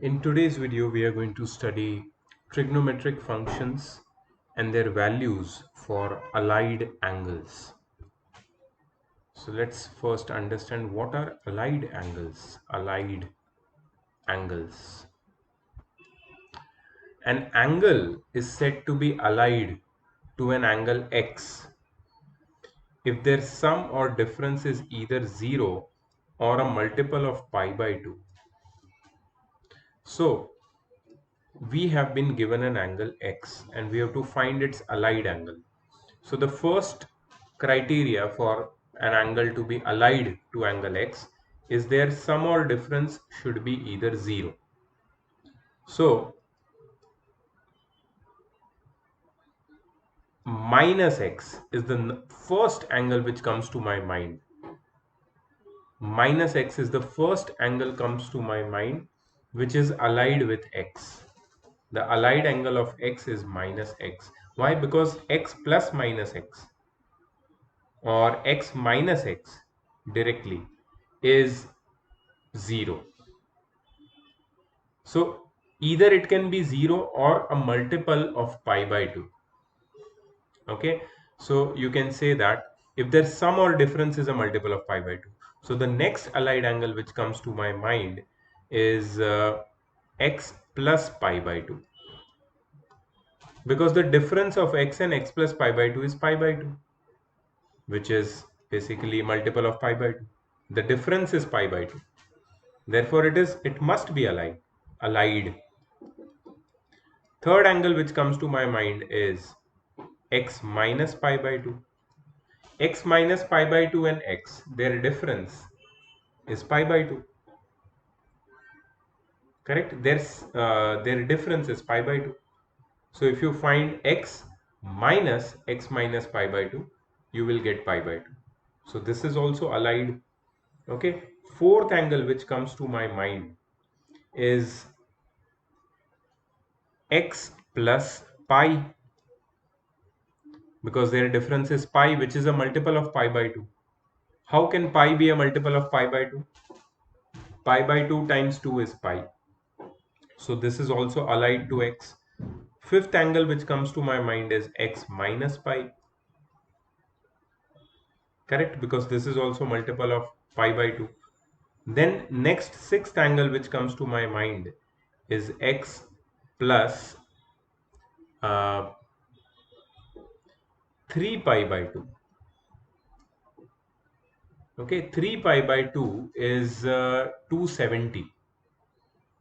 In today's video, we are going to study trigonometric functions and their values for allied angles. So let's first understand what are allied angles. Allied angles. An angle is said to be allied to an angle x if their sum or difference is either 0 or a multiple of pi by 2. So we have been given an angle x and we have to find its allied angle. So the first criteria for an angle to be allied to angle x is their sum or difference should be either 0. So minus x is the first angle which comes to my mind. Minus x is the first angle comes to my mind which is allied with x. The allied angle of x is minus x. Why? Because x plus minus x or x minus x directly is 0. So either it can be 0 or a multiple of pi by 2. Okay, so you can say that if their sum or difference is a multiple of pi by 2. So the next allied angle which comes to my mind is x plus pi by 2, because the difference of x and x plus pi by 2 is pi by 2, which is basically multiple of pi by 2. The difference is pi by 2. Therefore, it must be allied. Third angle which comes to my mind is x minus pi by 2. X minus pi by 2 and x, their difference is pi by 2. Correct? Their difference is pi by 2. So if you find x minus pi by 2, you will get pi by 2. So this is also allied. Okay. Fourth angle which comes to my mind is x plus pi, because their difference is pi, which is a multiple of pi by 2. How can pi be a multiple of pi by 2? Pi by 2 times 2 is pi. So this is also allied to x. Fifth angle which comes to my mind is x minus pi. Correct? Because this is also multiple of pi by 2. Then next sixth angle which comes to my mind is x plus uh, 3 pi by 2. Okay, 3 pi by 2 is 270.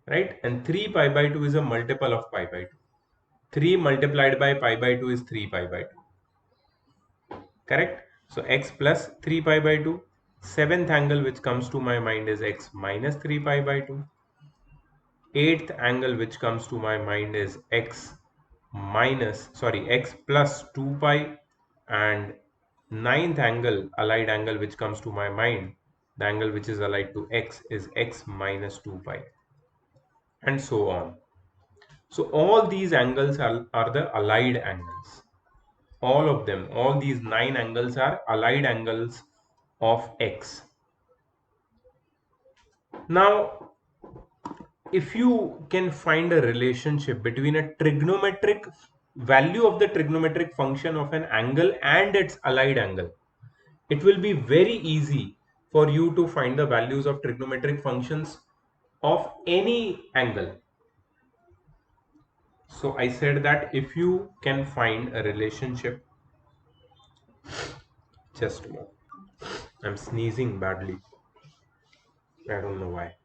Right? And 3 pi by 2 is a multiple of pi by 2. 3 multiplied by pi by 2 is 3 pi by 2. Correct? So x plus 3 pi by 2. Seventh angle which comes to my mind is x minus 3 pi by 2. Eighth angle which comes to my mind is x plus 2 pi. And ninth angle, allied angle which comes to my mind, the angle which is allied to x is x minus 2 pi, and so on. So all these angles are the allied angles. All of them, all these 9 angles are allied angles of x. Now, if you can find a relationship between a trigonometric value of the trigonometric function of an angle and its allied angle, it will be very easy for you to find the values of trigonometric functions of any angle. So I said that if you can find a relationship, just a moment, I'm sneezing badly, I don't know why.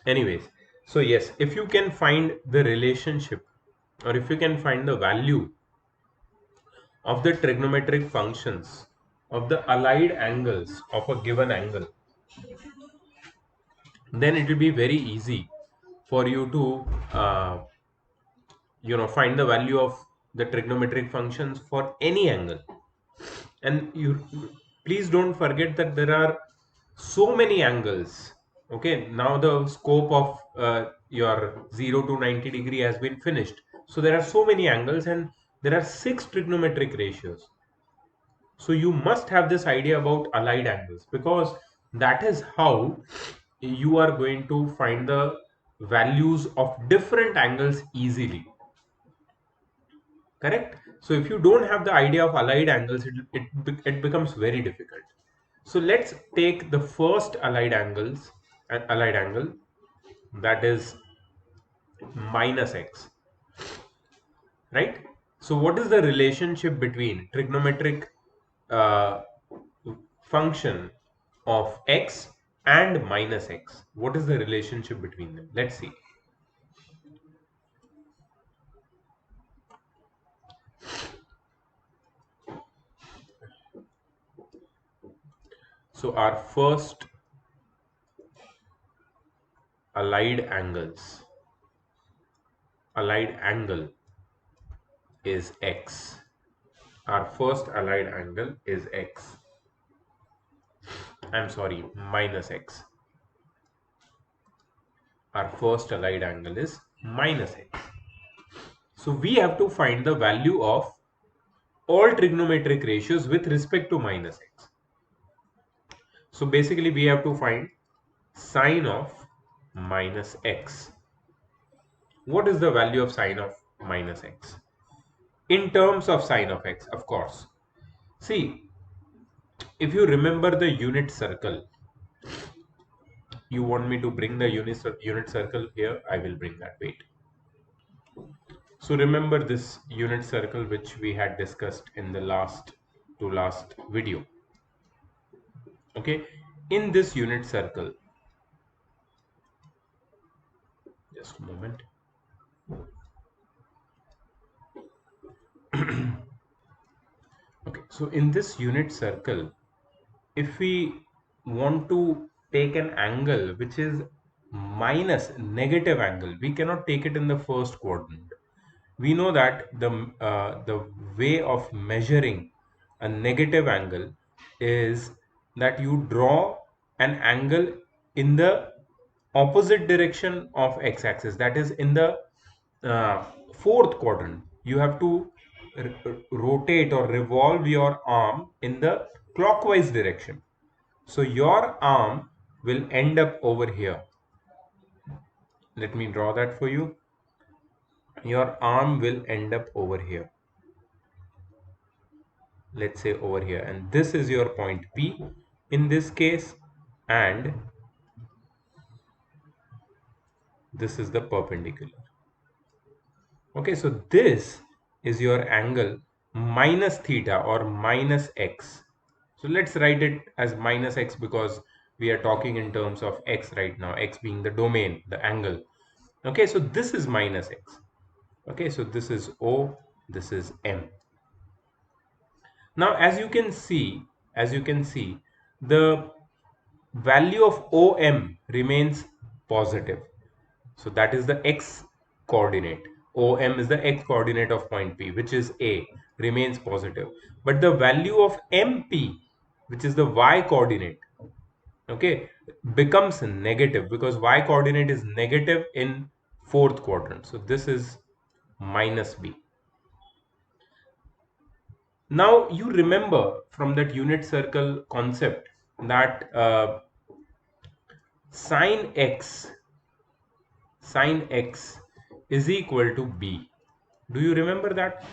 Anyways, so yes, if you can find the relationship, or if you can find the value of the trigonometric functions of the allied angles of a given angle, then it will be very easy for you to find the value of the trigonometric functions for any angle. And you please don't forget that there are so many angles. Okay, now the scope of your 0 to 90 degree has been finished. So there are so many angles and there are 6 trigonometric ratios. So you must have this idea about allied angles, because that is how you are going to find the values of different angles easily. Correct? So if you don't have the idea of allied angles, it becomes very difficult. So let's take the first allied angle, that is minus x, right? So what is the relationship between trigonometric uh, function of x and minus x? What is the relationship between them? Let's see. So our first allied angle is x. Our first allied angle is x. I'm sorry, minus x. Our first allied angle is minus x. So we have to find the value of all trigonometric ratios with respect to minus x. So basically we have to find sine of minus x. What is the value of sine of minus x? In terms of sine of x, of course. See, if you remember the unit circle, you want me to bring the unit circle here, I will bring that. Wait. So remember this unit circle which we had discussed in the last video. Okay, in this unit circle, just a moment. Okay, so in this unit circle, if we want to take an angle which is minus negative angle, we cannot take it in the first quadrant. We know that the way of measuring a negative angle is that you draw an angle in the opposite direction of x-axis, that is in the uh, fourth quadrant. You have to rotate or revolve your arm in the clockwise direction. So your arm will end up over here. Let me draw that for you. Your arm will end up over here. Let's say over here, and this is your point P in this case, and this is the perpendicular. Okay, so this is your angle minus theta or minus x. So let's write it as minus x because we are talking in terms of x right now, x being the domain, the angle. Okay, so this is minus x. Okay, so this is O, this is M. Now as you can see, the value of OM remains positive. So that is the x coordinate. OM is the x coordinate of point P, which is A, remains positive. But the value of MP, which is the y coordinate, okay, becomes negative because y coordinate is negative in fourth quadrant. So this is minus B. Now you remember from that unit circle concept that sine x is equal to B. Do you remember that?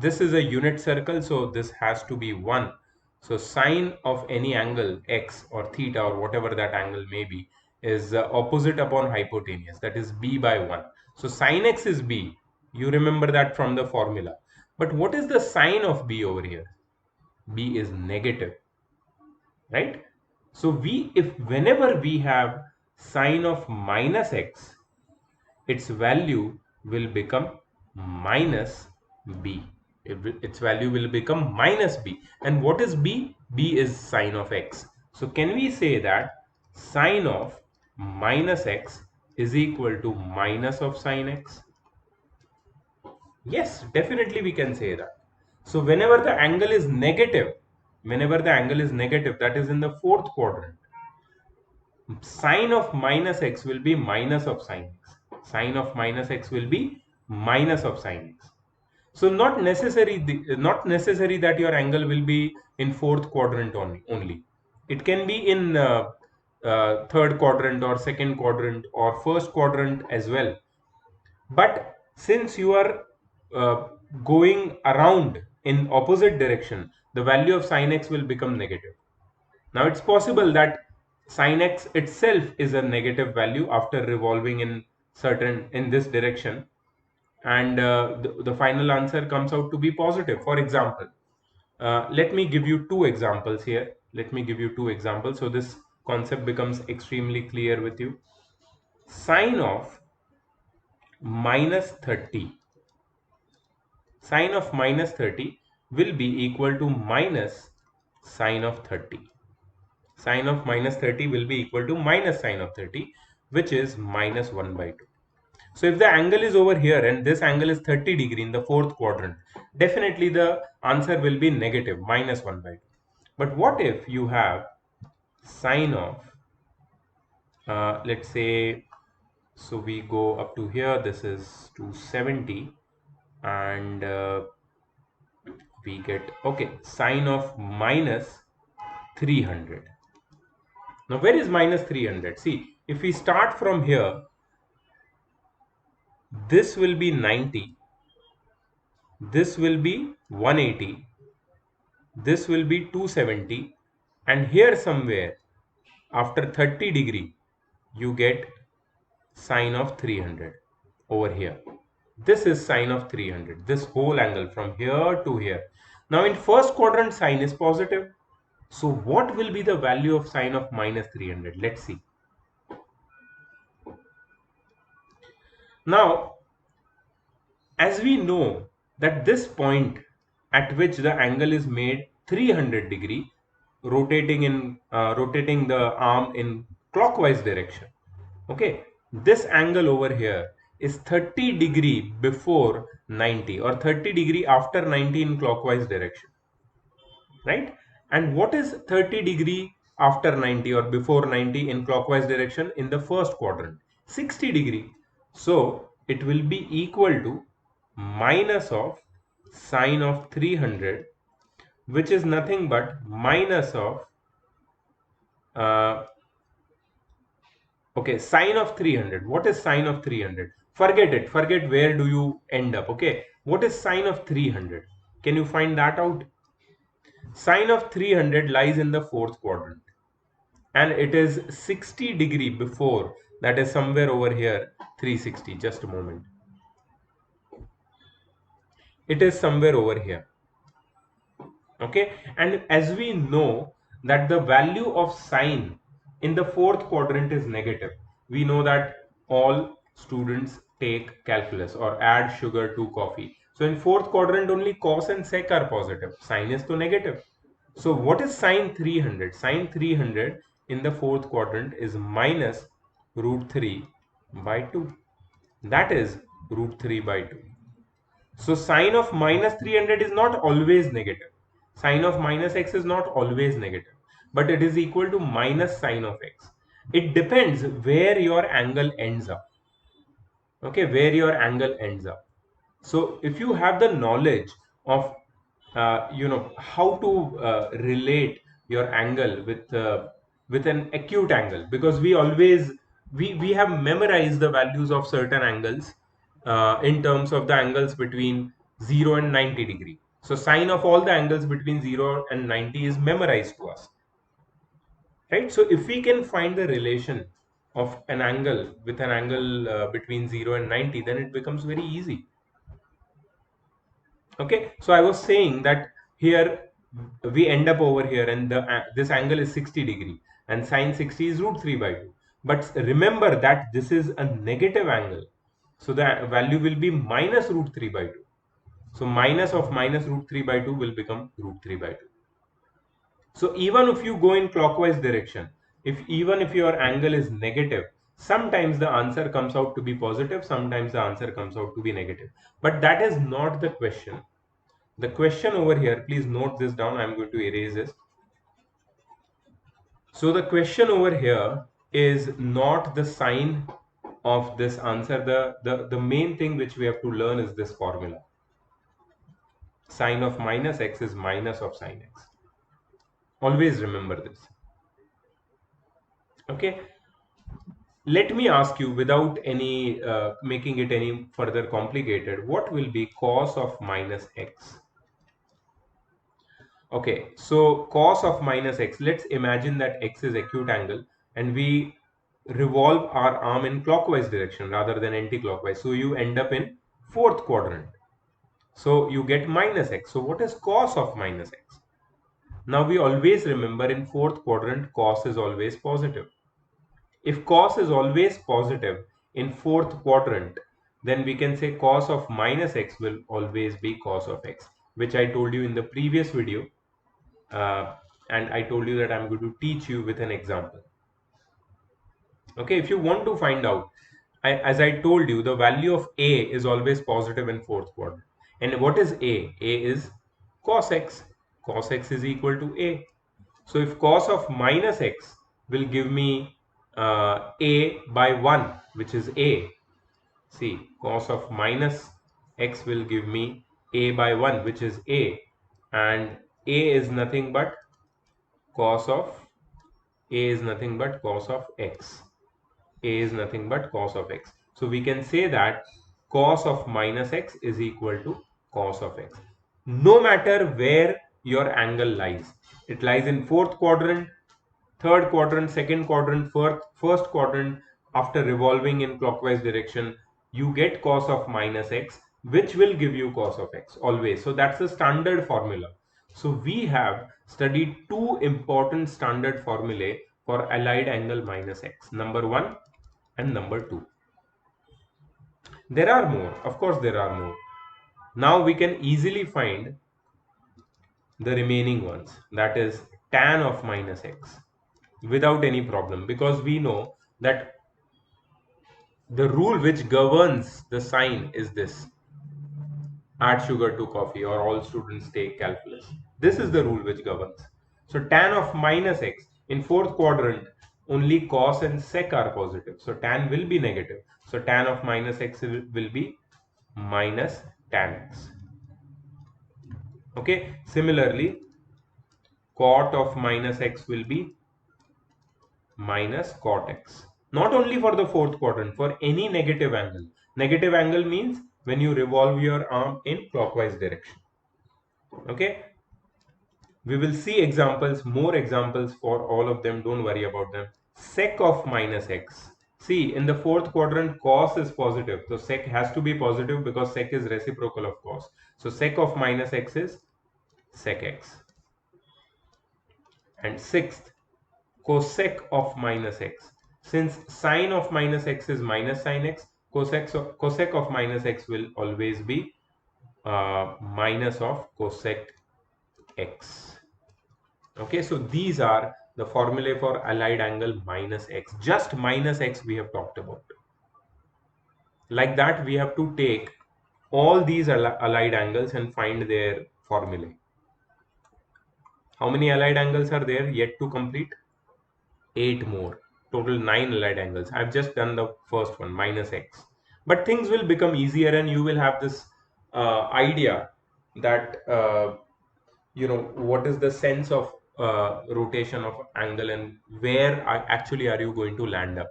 This is a unit circle, so this has to be 1. So sine of any angle x or theta or whatever that angle may be is opposite upon hypotenuse, that is B by 1. So sine x is B. You remember that from the formula. But what is the sign of B over here? B is negative, right? So whenever we have sine of minus x, its value will become minus B. Its value will become minus B. And what is B? B is sine of x. So can we say that sine of minus x is equal to minus of sine x? Yes, definitely we can say that. So whenever the angle is negative, that is in the fourth quadrant, sine of minus x will be minus of sine x. Sine of minus x will be minus of sine x. So not necessary that your angle will be in fourth quadrant only. It can be in third quadrant or second quadrant or first quadrant as well. But since you are going around in opposite direction, the value of sin x will become negative. Now it's possible that sin x itself is a negative value after revolving in this direction, and the final answer comes out to be positive. For example, let me give you two examples here. Let me give you two examples so this concept becomes extremely clear with you. Sine of minus 30, sine of minus 30 will be equal to minus sine of 30. Sine of minus 30 will be equal to minus sine of 30, which is minus 1 by 2. So if the angle is over here and this angle is 30 degree in the fourth quadrant, definitely the answer will be negative, minus 1 by 2. But what if you have sine of, let's say, so we go up to here, this is 270, and we get, okay, sine of minus 300. Now where is minus 300? See, if we start from here, this will be 90, this will be 180, this will be 270, and here somewhere after 30 degree you get sine of 300 over here. This is sine of 300, this whole angle from here to here. Now in first quadrant sine is positive, so what will be the value of sine of minus 300? Let's see. Now as we know that this point at which the angle is made 300 degree, rotating the arm in clockwise direction, okay, this angle over here is 30 degree before 90 or 30 degree after 90 in clockwise direction, right? And what is 30 degree after 90 or before 90 in clockwise direction in the first quadrant? 60 degree. So it will be equal to minus of sine of 300, which is nothing but minus of okay, sine of 300. What is sine of 300? Forget it, forget where do you end up. Okay, what is sine of 300? Can you find that out? Sine of 300 lies in the fourth quadrant and it is 60 degree before, that is somewhere over here 360. Just a moment, it is somewhere over here, okay. And as we know that the value of sine in the fourth quadrant is negative, we know that all students take calculus or add sugar to coffee. So in fourth quadrant only cos and sec are positive, sine is to negative. So what is sine 300? Sine 300 in the fourth quadrant is minus root 3 by 2. That is root 3 by 2. So sine of minus 300 is not always negative. Sine of minus x is not always negative, but it is equal to minus sine of x. It depends where your angle ends up. Okay, where your angle ends up. So if you have the knowledge of how to relate your angle with an acute angle, because we always we have memorized the values of certain angles in terms of the angles between 0 and 90 degree. So sine of all the angles between 0 and 90 is memorized to us, right? So if we can find the relation of an angle with an angle between 0 and 90, then it becomes very easy. Okay, so I was saying that here we end up over here and this angle is 60 degree and sine 60 is root 3 by 2. But remember that this is a negative angle, so the value will be minus root 3 by 2. So minus of minus root 3 by 2 will become root 3 by 2. So even if you go in clockwise direction, even if your angle is negative, sometimes the answer comes out to be positive, sometimes the answer comes out to be negative. But that is not the question. The question over here, please note this down, I am going to erase this. So the question over here is not the sign of this answer. The main thing which we have to learn is this formula. Sine of minus x is minus of sine x. Always remember this. Okay, let me ask you without any making it any further complicated, what will be cos of minus x? Okay, so cos of minus x, let's imagine that x is acute angle and we revolve our arm in clockwise direction rather than anti-clockwise. So you end up in fourth quadrant. So you get minus x. So what is cos of minus x? Now we always remember in fourth quadrant cos is always positive. If cos is always positive in fourth quadrant, then we can say cos of minus x will always be cos of x, which I told you in the previous video. And I told you that I'm going to teach you with an example. Okay, if you want to find out, as I told you, the value of a is always positive in fourth quadrant. And what is a? A is cos x. Cos x is equal to a. So if cos of minus x will give me a by 1, which is a. See, cos of minus x will give me a by 1, which is a. And a is nothing but cos of a is nothing but cos of x. A is nothing but cos of x. So we can say that cos of minus x is equal to cos of x. No matter where your angle lies, it lies in fourth quadrant, third quadrant, second quadrant, first quadrant, after revolving in clockwise direction, you get cos of minus x, which will give you cos of x always. So that's the standard formula. So we have studied two important standard formulae for allied angle minus x. Number one and number two. There are more, of course, there are more. Now we can easily find the remaining ones, that is tan of minus x, without any problem, because we know that the rule which governs the sign is this: add sugar to coffee or all students take calculus. This is the rule which governs. So tan of minus x in fourth quadrant, only cos and sec are positive, so tan will be negative. So tan of minus x will be minus tan x. Okay, similarly cot of minus x will be minus cot x. Not only for the fourth quadrant, for any negative angle. Negative angle means when you revolve your arm in clockwise direction. Okay, we will see examples, more examples for all of them, don't worry about them. Sec of minus x. See, in the fourth quadrant cos is positive, so sec has to be positive because sec is reciprocal of cos. So sec of minus x is sec x. And sixth, cosec of minus x. Since sine of minus x is minus sine x, cosec of minus x will always be minus of cosec x. Okay, so these are the formulae for allied angle minus x. Just minus x we have talked about. Like that, we have to take all these allied angles and find their formulae. How many allied angles are there yet to complete? 8 more. Total 9 allied angles. I've just done the first one, minus x. But things will become easier and you will have this idea that what is the sense of rotation of angle and where actually are you going to land up.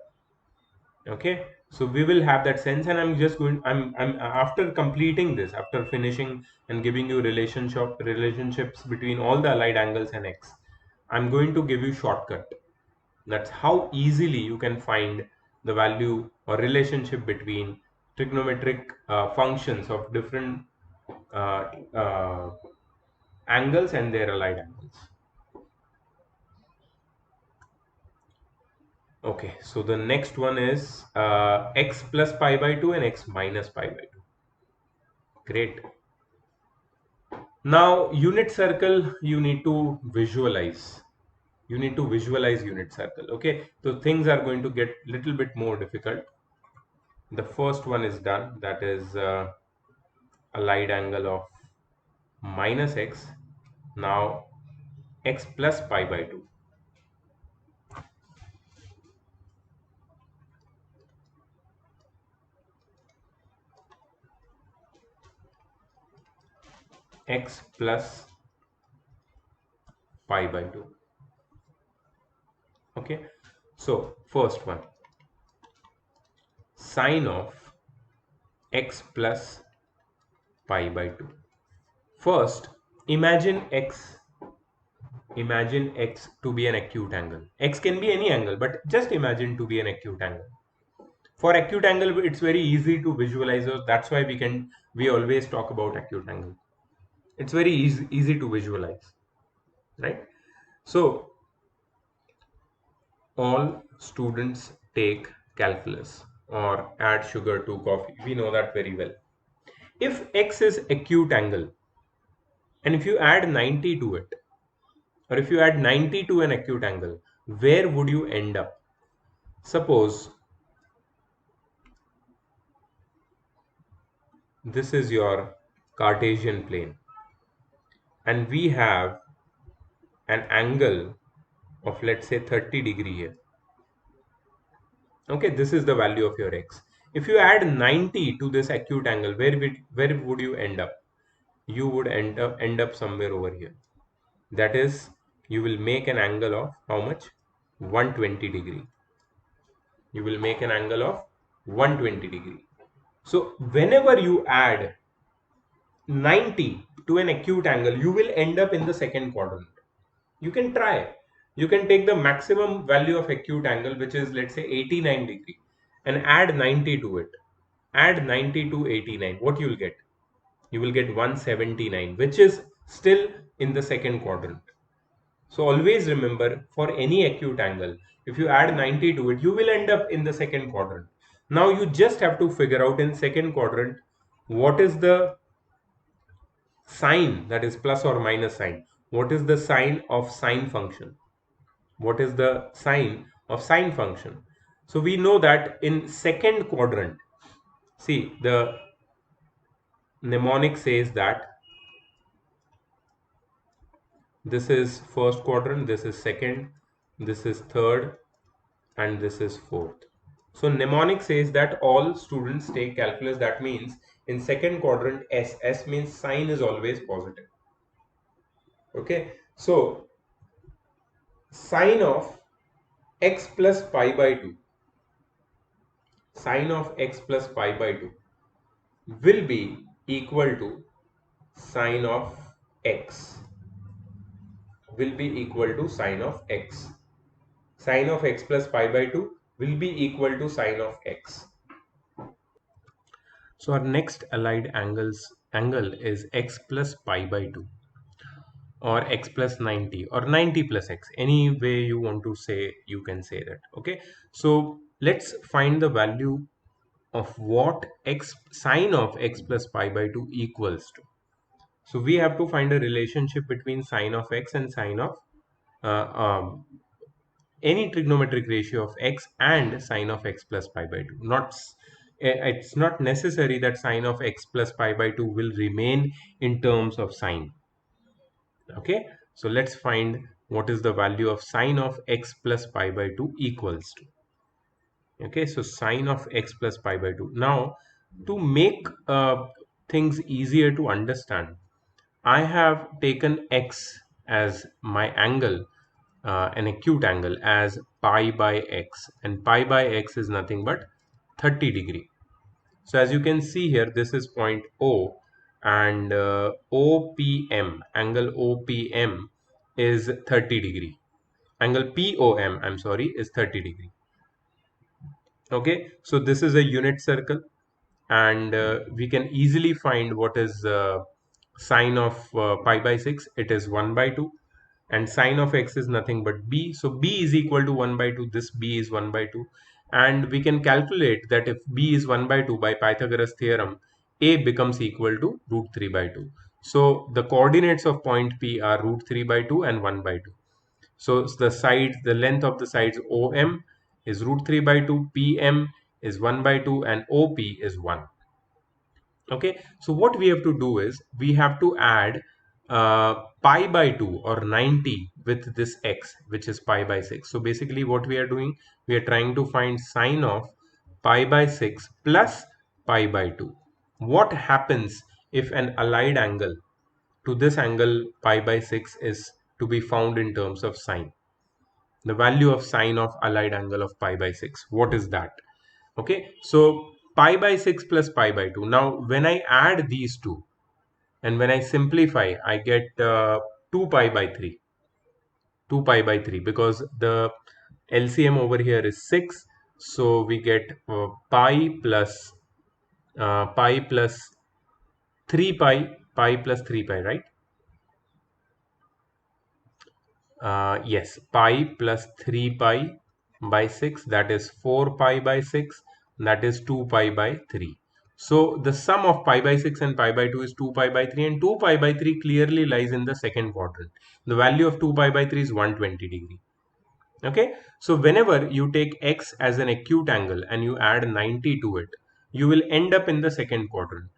Okay, so we will have that sense, and I'm after completing this, after finishing and giving you relationships between all the allied angles and x, I'm going to give you shortcut. That's how easily you can find the value or relationship between trigonometric functions of different uh, uh, angles and their allied angles. Okay, so the next one is x plus pi by 2 and x minus pi by 2. Great. Now, unit circle, you need to visualize. You need to visualize unit circle. Okay, so things are going to get little bit more difficult. The first one is done, that is allied angle of minus x. Now, x plus pi by 2. X plus pi by 2. Okay, so First one, sine of x plus pi by 2. First, imagine x to be an acute angle. X can be any angle, but just imagine to be an acute angle. For acute angle, it's very easy to visualize. That's why we always talk about acute angle. It's very easy to visualize, right? So all students take calculus or add sugar to coffee. We know that very well. If x is acute angle, and if you add 90 to it, or if you add 90 to an acute angle, where would you end up? Suppose this is your Cartesian plane, and we have an angle of, let's say, 30 degree here. Okay, this is the value of your x. If you add 90 to this acute angle, where would you end up? You would end up somewhere over here. That is, you will make an angle of how much? 120 degree. You will make an angle of 120 degree. So whenever you add 90 to an acute angle, you will end up in the second quadrant. You can try. You can take the maximum value of acute angle, which is, let's say, 89 degree, and add 90 to it. Add 90 to 89. What you will get? You will get 179, which is still in the second quadrant. So always remember, for any acute angle, if you add 90 to it, you will end up in the second quadrant. Now you just have to figure out in second quadrant what is the sign, that is plus or minus sign. What is the sign of sine function? What is the sign of sine function? So we know that in second quadrant, see, the mnemonic says that this is first quadrant, this is second, this is third, and this is fourth. So mnemonic says that all students take calculus. That means in second quadrant, S means sign is always positive. Okay, so sine of x plus pi by 2, sine of x plus pi by 2 will be equal to sine of x, will be equal to sine of x. Sine of x plus pi by 2 will be equal to sine of x. So our next allied angle is x plus pi by 2, or x plus 90, or 90 plus x. Any way you want to say, you can say that. Okay, so let's find the value of what x sine of x plus pi by 2 equals to. So we have to find a relationship between sine of x and sine of any trigonometric ratio of x and sine of x plus pi by 2. It's not necessary that sine of x plus pi by 2 will remain in terms of sine. Okay, so let's find what is the value of sine of x plus pi by 2 equals to. Okay, so sine of x plus pi by 2. Now, to make things easier to understand, I have taken x as my angle, an acute angle, as pi by x, and pi by x is nothing but 30 degree. So as you can see here, this is point O, and OPM, angle OPM is 30 degree. Angle POM, I'm sorry, is 30 degree. Okay, so this is a unit circle, and we can easily find what is sine of pi by 6. It is 1 by 2, and sine of x is nothing but b. So b is equal to 1 by 2. This b is 1 by 2, and we can calculate that if b is 1 by 2 by Pythagoras theorem, a becomes equal to root 3 by 2. So the coordinates of point P are root 3 by 2 and 1 by 2. So the length of the sides OM is root 3 by 2, PM is 1 by 2, and OP is 1. Okay, so what we have to do is we have to add pi by 2 or 90 with this x, which is pi by 6. So basically what we are doing, we are trying to find sine of pi by 6 plus pi by 2. What happens if an allied angle to this angle pi by 6 is to be found in terms of sine? The value of sine of allied angle of pi by 6. What is that? Okay, so pi by 6 plus pi by 2. Now, when I add these two and when I simplify, I get 2 pi by 3. 2 pi by 3 because the LCM over here is 6. So we get pi plus 3 pi plus 3 pi, right? Yes, pi plus 3 pi by 6, that is 4 pi by 6, that is 2 pi by 3. So the sum of pi by 6 and pi by 2 is 2 pi by 3, and 2 pi by 3 clearly lies in the second quadrant. The value of 2 pi by 3 is 120 degree. Okay, so whenever you take x as an acute angle and you add 90 to it, you will end up in the second quadrant.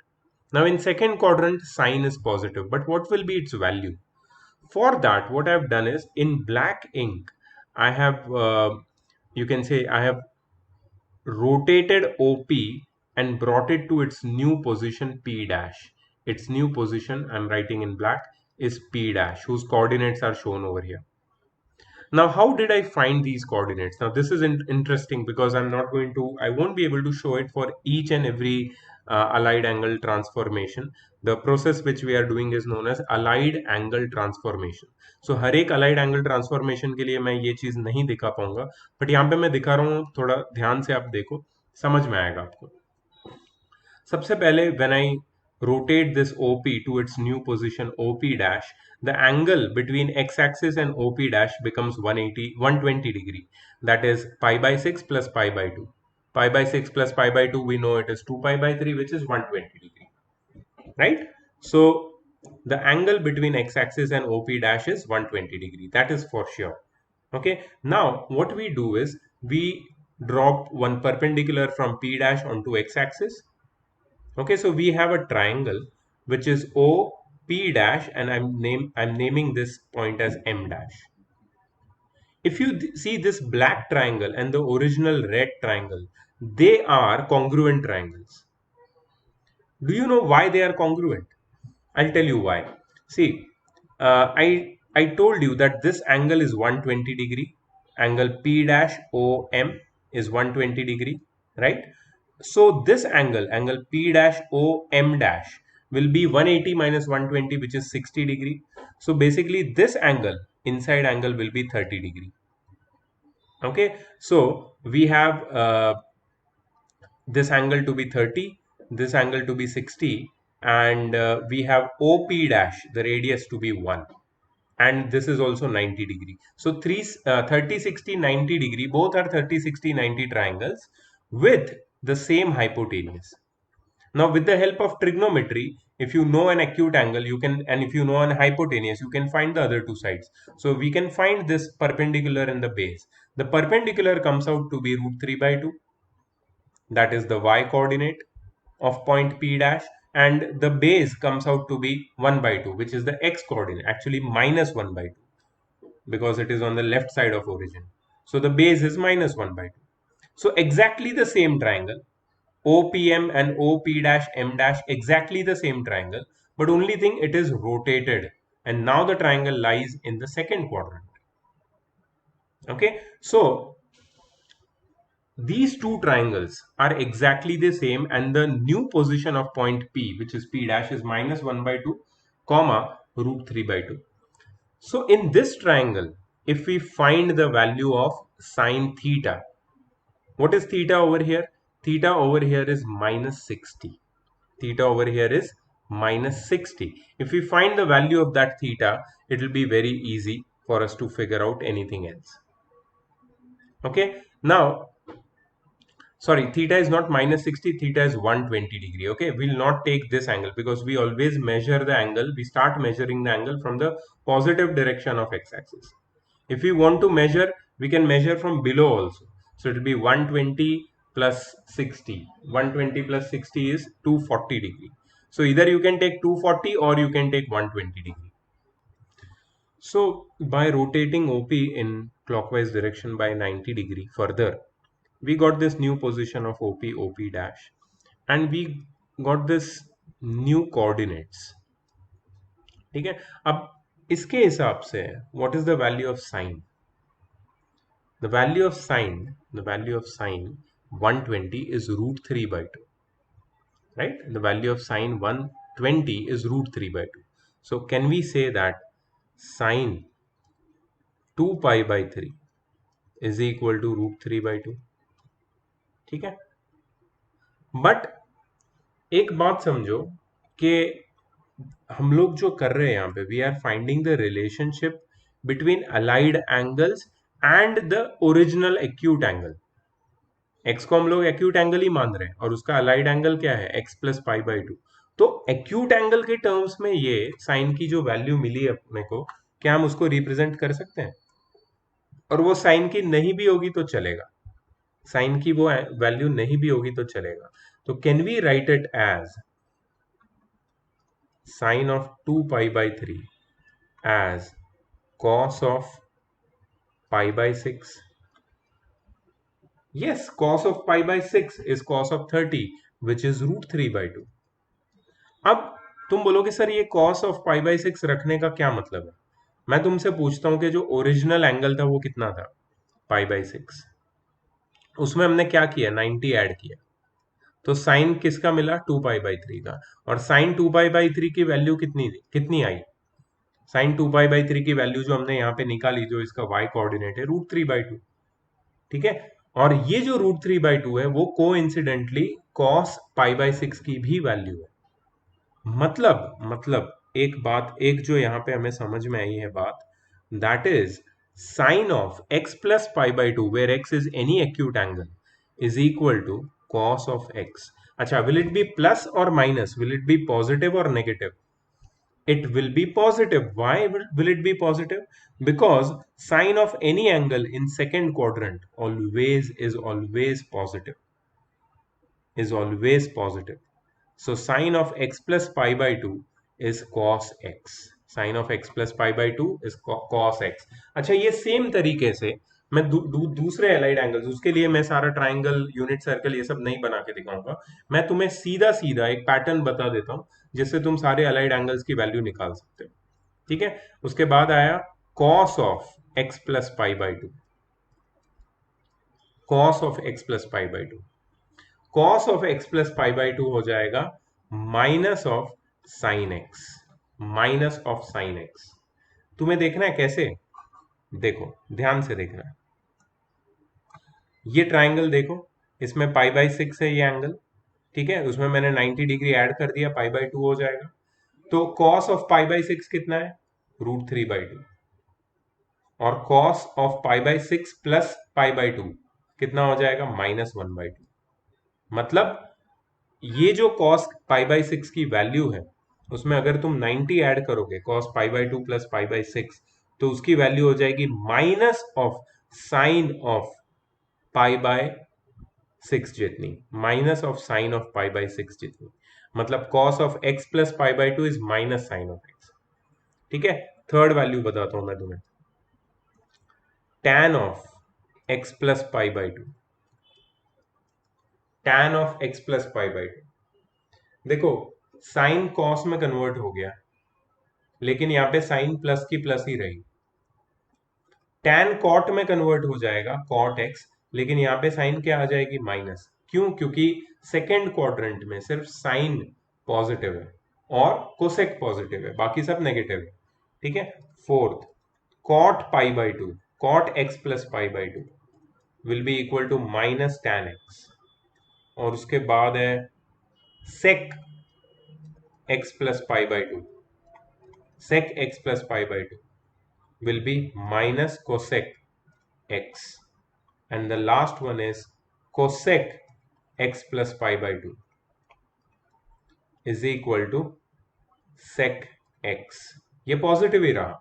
Now in second quadrant, sine is positive, but what will be its value? For that, what I've done is in black ink, I have, you can say, I have rotated OP and brought it to its new position P dash. Its new position, I'm writing in black, is P dash, whose coordinates are shown over here. Now, how did I find these coordinates? Now, this is interesting because I won't be able to show it for each and every allied angle transformation. The process which we are doing is known as allied angle transformation. So, हर एक allied angle transformation के लिए मैं ये चीज नहीं दिखा पाऊंगा, but यहाँ पे मैं दिखा रहा हूँ, थोड़ा ध्यान से आप देखो, समझ में आएगा आपको. सबसे पहले when I rotate this OP to its new position OP dash, the angle between x-axis and OP dash becomes 120 degree. That is pi by 6 plus pi by 2. Pi by 6 plus pi by 2, we know it is 2 pi by 3, which is 120 degree, right? So the angle between x-axis and OP dash is 120 degree. That is for sure. Okay. Now what we do is we drop one perpendicular from P dash onto x-axis. Okay, so we have a triangle which is OP dash, and I'm naming this point as M dash. If you see this black triangle and the original red triangle, they are congruent triangles. Do you know why they are congruent? I'll tell you why. See, I told you that this angle is 120 degree. Angle P dash OM is 120 degree, right? So this angle P dash OM dash will be 180 minus 120, which is 60 degree. So basically this inside angle will be 30 degree. Okay, so we have this angle to be 30, this angle to be 60, and we have OP dash, the radius, to be 1. And this is also 90 degree. So 30, 60, 90 degree, both are 30, 60, 90 triangles with the same hypotenuse. Now with the help of trigonometry, if you know an acute angle, you can, and if you know an hypotenuse, you can find the other two sides. So we can find this perpendicular in the base. The perpendicular comes out to be root 3 by 2. That is the y coordinate of point P dash, and the base comes out to be 1 by 2, which is the x coordinate, actually minus 1 by 2, because it is on the left side of origin. So the base is minus 1 by 2. So exactly the same triangle, OPM and OP dash M dash, exactly the same triangle, but only thing, it is rotated, and now the triangle lies in the second quadrant. Okay, so these two triangles are exactly the same, and the new position of point P, which is P dash, is minus 1 by 2 comma root 3 by 2. So in this triangle, if we find the value of sine theta, what is theta over here? Theta over here is minus 60. Theta over here is minus 60. If we find the value of that theta, it will be very easy for us to figure out anything else. Okay, now sorry, theta is not minus 60, theta is 120 degree. Okay, we'll not take this angle because we always measure the angle. We start measuring the angle from the positive direction of x-axis. If we want to measure, we can measure from below also. So it will be 120 plus 60. 120 plus 60 is 240 degree. So either you can take 240 or you can take 120 degree. So by rotating OP in clockwise direction by 90 degree further, we got this new position of OP dash, and we got this new coordinates. ठीक है, अब इसके हिसाब से what is the value of sine? the value of sine 120 is root 3 by 2, right? The value of sine 120 is root 3 by 2. So can we say that sine 2 pi by 3 is equal to root 3 by 2? ठीक है, but एक बात समझो कि हम लोग जो कर रहे हैं यहाँ पे, we are finding the relationship between allied angles and the original acute angle. X को हम लोग एक्यूट एंगल ही मान रहे हैं और उसका अलाइड एंगल क्या है, x plus pi by two. तो एक्यूट एंगल के टर्म्स में ये साइन की जो वैल्यू मिली है अपने को, क्या हम उसको रिप्रेजेंट कर सकते हैं? और वो साइन की नहीं भी होगी तो चलेगा, साइन की वो वैल्यू नहीं भी होगी तो चलेगा। तो can we write it as sine of 2 pi by 3 as cos of pi by 6? Yes, cos of pi by 6 is cos of 30, which is root 3 by 2. अब तुम बोलोगे सर ये cos of pi by 6 रखने का क्या मतलब है? मैं तुमसे पूछता हूं कि जो ओरिजिनल एंगल था वो कितना था, pi by 6, उसमें हमने क्या किया, 90 ऐड किया, तो साइन किसका मिला, 2 पाई बाई 3 का। और साइन 2 पाई बाई 3 की वैल्यू कितनी आई? साइन 2 पाई बाई 3 की वैल्यू जो हमने यहाँ पे निकाली, जो इसका y कोऑर्डिनेट है, रूट 3 बाई 2। ठीक है, और ये जो रूट 3 बाई 2 है वो को इंसिडेंटली कॉस पाई बाई 6 की भी वैल्यू है। मतलब एक बात, एक जो यहाँ पे हमें समझ में आई है बात, that is sine of x plus pi by 2 where x is any acute angle is equal to cos of x। अच्छा, विल इट बी प्लस और minus, will it be positive और negative? It will be positive. Why will it be positive? Because sine of any angle in second quadrant is always positive. So sine of x plus pi by 2 is cos x. Sine of x plus pi by 2 is cos x. अच्छा, ये same तरीके से मैं दूसरे allied angles, उसके लिए मैं सारा ट्राइंगल, यूनिट सर्कल ये सब नहीं बना के दिखाऊंगा, मैं तुम्हें सीधा सीधा एक पैटर्न बता देता हूं जिससे तुम सारे अलाइड एंगल्स की वैल्यू निकाल सकते हो। ठीक है, उसके बाद आया cos of x plus pi by 2, cos of x plus pi by 2, cos of x plus pi by 2 हो जाएगा minus of sign x, minus of sign x। तुम्हें देखना है कैसे, देखो ध्यान से देखना है, ये ट्राइंगल देखो, इसमें पाई बाई 6 है ये एंगल, ठीक है, उसमें मैंने 90 डिग्री ऐड कर दिया, पाई बाई 2 हो जाएगा। तो cos ऑफ पाई बाई 6 कितना है, रूट 3 बाई 2, और cos of pi by 6 plus pi by 2 कितना हो जाएगा, माइनस 1 बाई 2। मतलब ये जो cos पाई बाई 6 की वैल्यू है, उसमें अगर तुम 90 ऐड करोगे cos pi by 2 plus pi by 6, तो उसकी वैल्यू हो जाएगी minus of sine of pi by 6 जितनी, minus of sine of pi by 6 जितनी। मतलब cos of x plus pi by 2 is minus sine of x। ठीक है, थर्ड वैल्यू बताता हूं मैं तुम्हें, tan of x plus pi by 2, tan of x plus pi by 2, देखो sign cos में कन्वर्ट हो गया, लेकिन यहां पे साइन प्लस की प्लस ही रही। tan cot में कन्वर्ट हो जाएगा cot x, लेकिन यहाँ पे साइन क्या आ जाएगी, माइनस। क्यों? क्योंकि सेकेंड क्वाड्रेंट में सिर्फ साइन पॉजिटिव है और कोसेक पॉजिटिव है, बाकी सब नेगेटिव है। ठीक है, fourth cot pi by 2, cot x plus pi by 2 will be equal to minus tan x, और उसके बाद है sec x plus pi by 2, sec x plus pi by 2 will be minus cosec x, and the last one is cosec x plus pi by 2 is equal to sec x। ये positive ही रहा,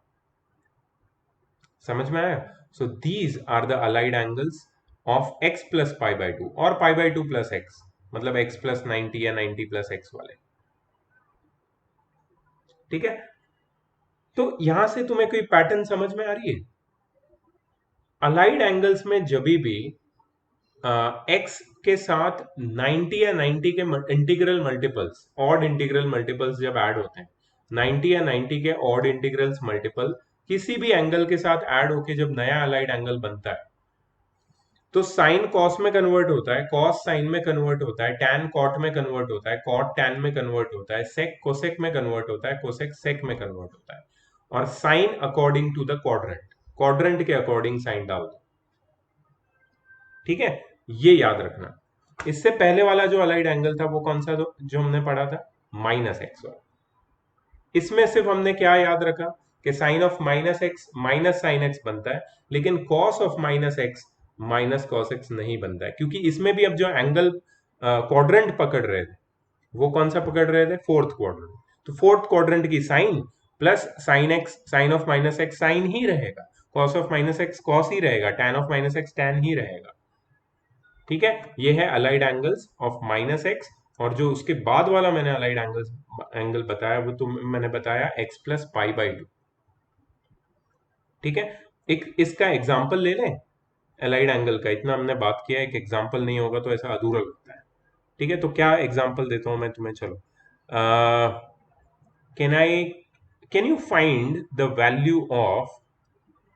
समझ में आया? So these are the allied angles of x plus pi by 2 और pi by 2 plus x, मतलब x plus 90 या 90 plus x वाले। ठीक है, तो यहां से तुम्हें कोई पैटर्न समझ में आ रही है? अलाइड एंगल्स में जब भी x के साथ 90 या 90 के integral multiples, odd integral multiples जब ऐड होते हैं, 90 या 90 के ऑड इंटीग्रल्स मल्टीपल किसी भी एंगल के साथ ऐड होके जब नया अलाइड एंगल बनता है, तो साइन कॉस में कन्वर्ट होता है, कॉस साइन में कन्वर्ट होता है, टैन कॉट में कन्वर्ट होता है, कॉट टैन में कन्वर्ट होता है, सेक कोसेक में कन्वर्ट होता है, कोसेक सेक में कन्वर्ट होता है। और sign according to the quadrant, quadrant के अकॉर्डिंग साइन डाल दो। ठीक है, ये याद रखना। इससे पहले वाला जो अलाइड एंगल था वो कौन सा जो हमने पढ़ा था, माइनस एक्स वाला। इसमें सिर्फ हमने क्या याद रखा कि sine of minus x minus sine x बनता है, लेकिन cos of minus x minus cos x नहीं बनता है, क्योंकि इसमें भी अब जो एंगल क्वाड्रेंट पकड़ रहे थे वो कौन सा पकड़ रहे थे, फोर्थ क्वाड्रेंट। तो फोर्थ क्वाड्रेंट की sine plus sine x, sine of minus x sine ही रहेगा, cos of minus x cos ही रहेगा, tan of minus x tan ही रहेगा। ठीक है, ये है allied angles of minus x. और जो उसके बाद वाला मैंने अलाइड एंगल बताया वो तो मैंने बताया x plus pi by two. ठीक है, एक इसका एग्जाम्पल ले लें अलाइड एंगल का, इतना हमने बात किया, एक एग्जाम्पल नहीं होगा तो ऐसा अधूरा लगता है। ठीक है, तो क्या एग्जाम्पल देता हूं मैं तुम्हें, चलो can I can you find the value of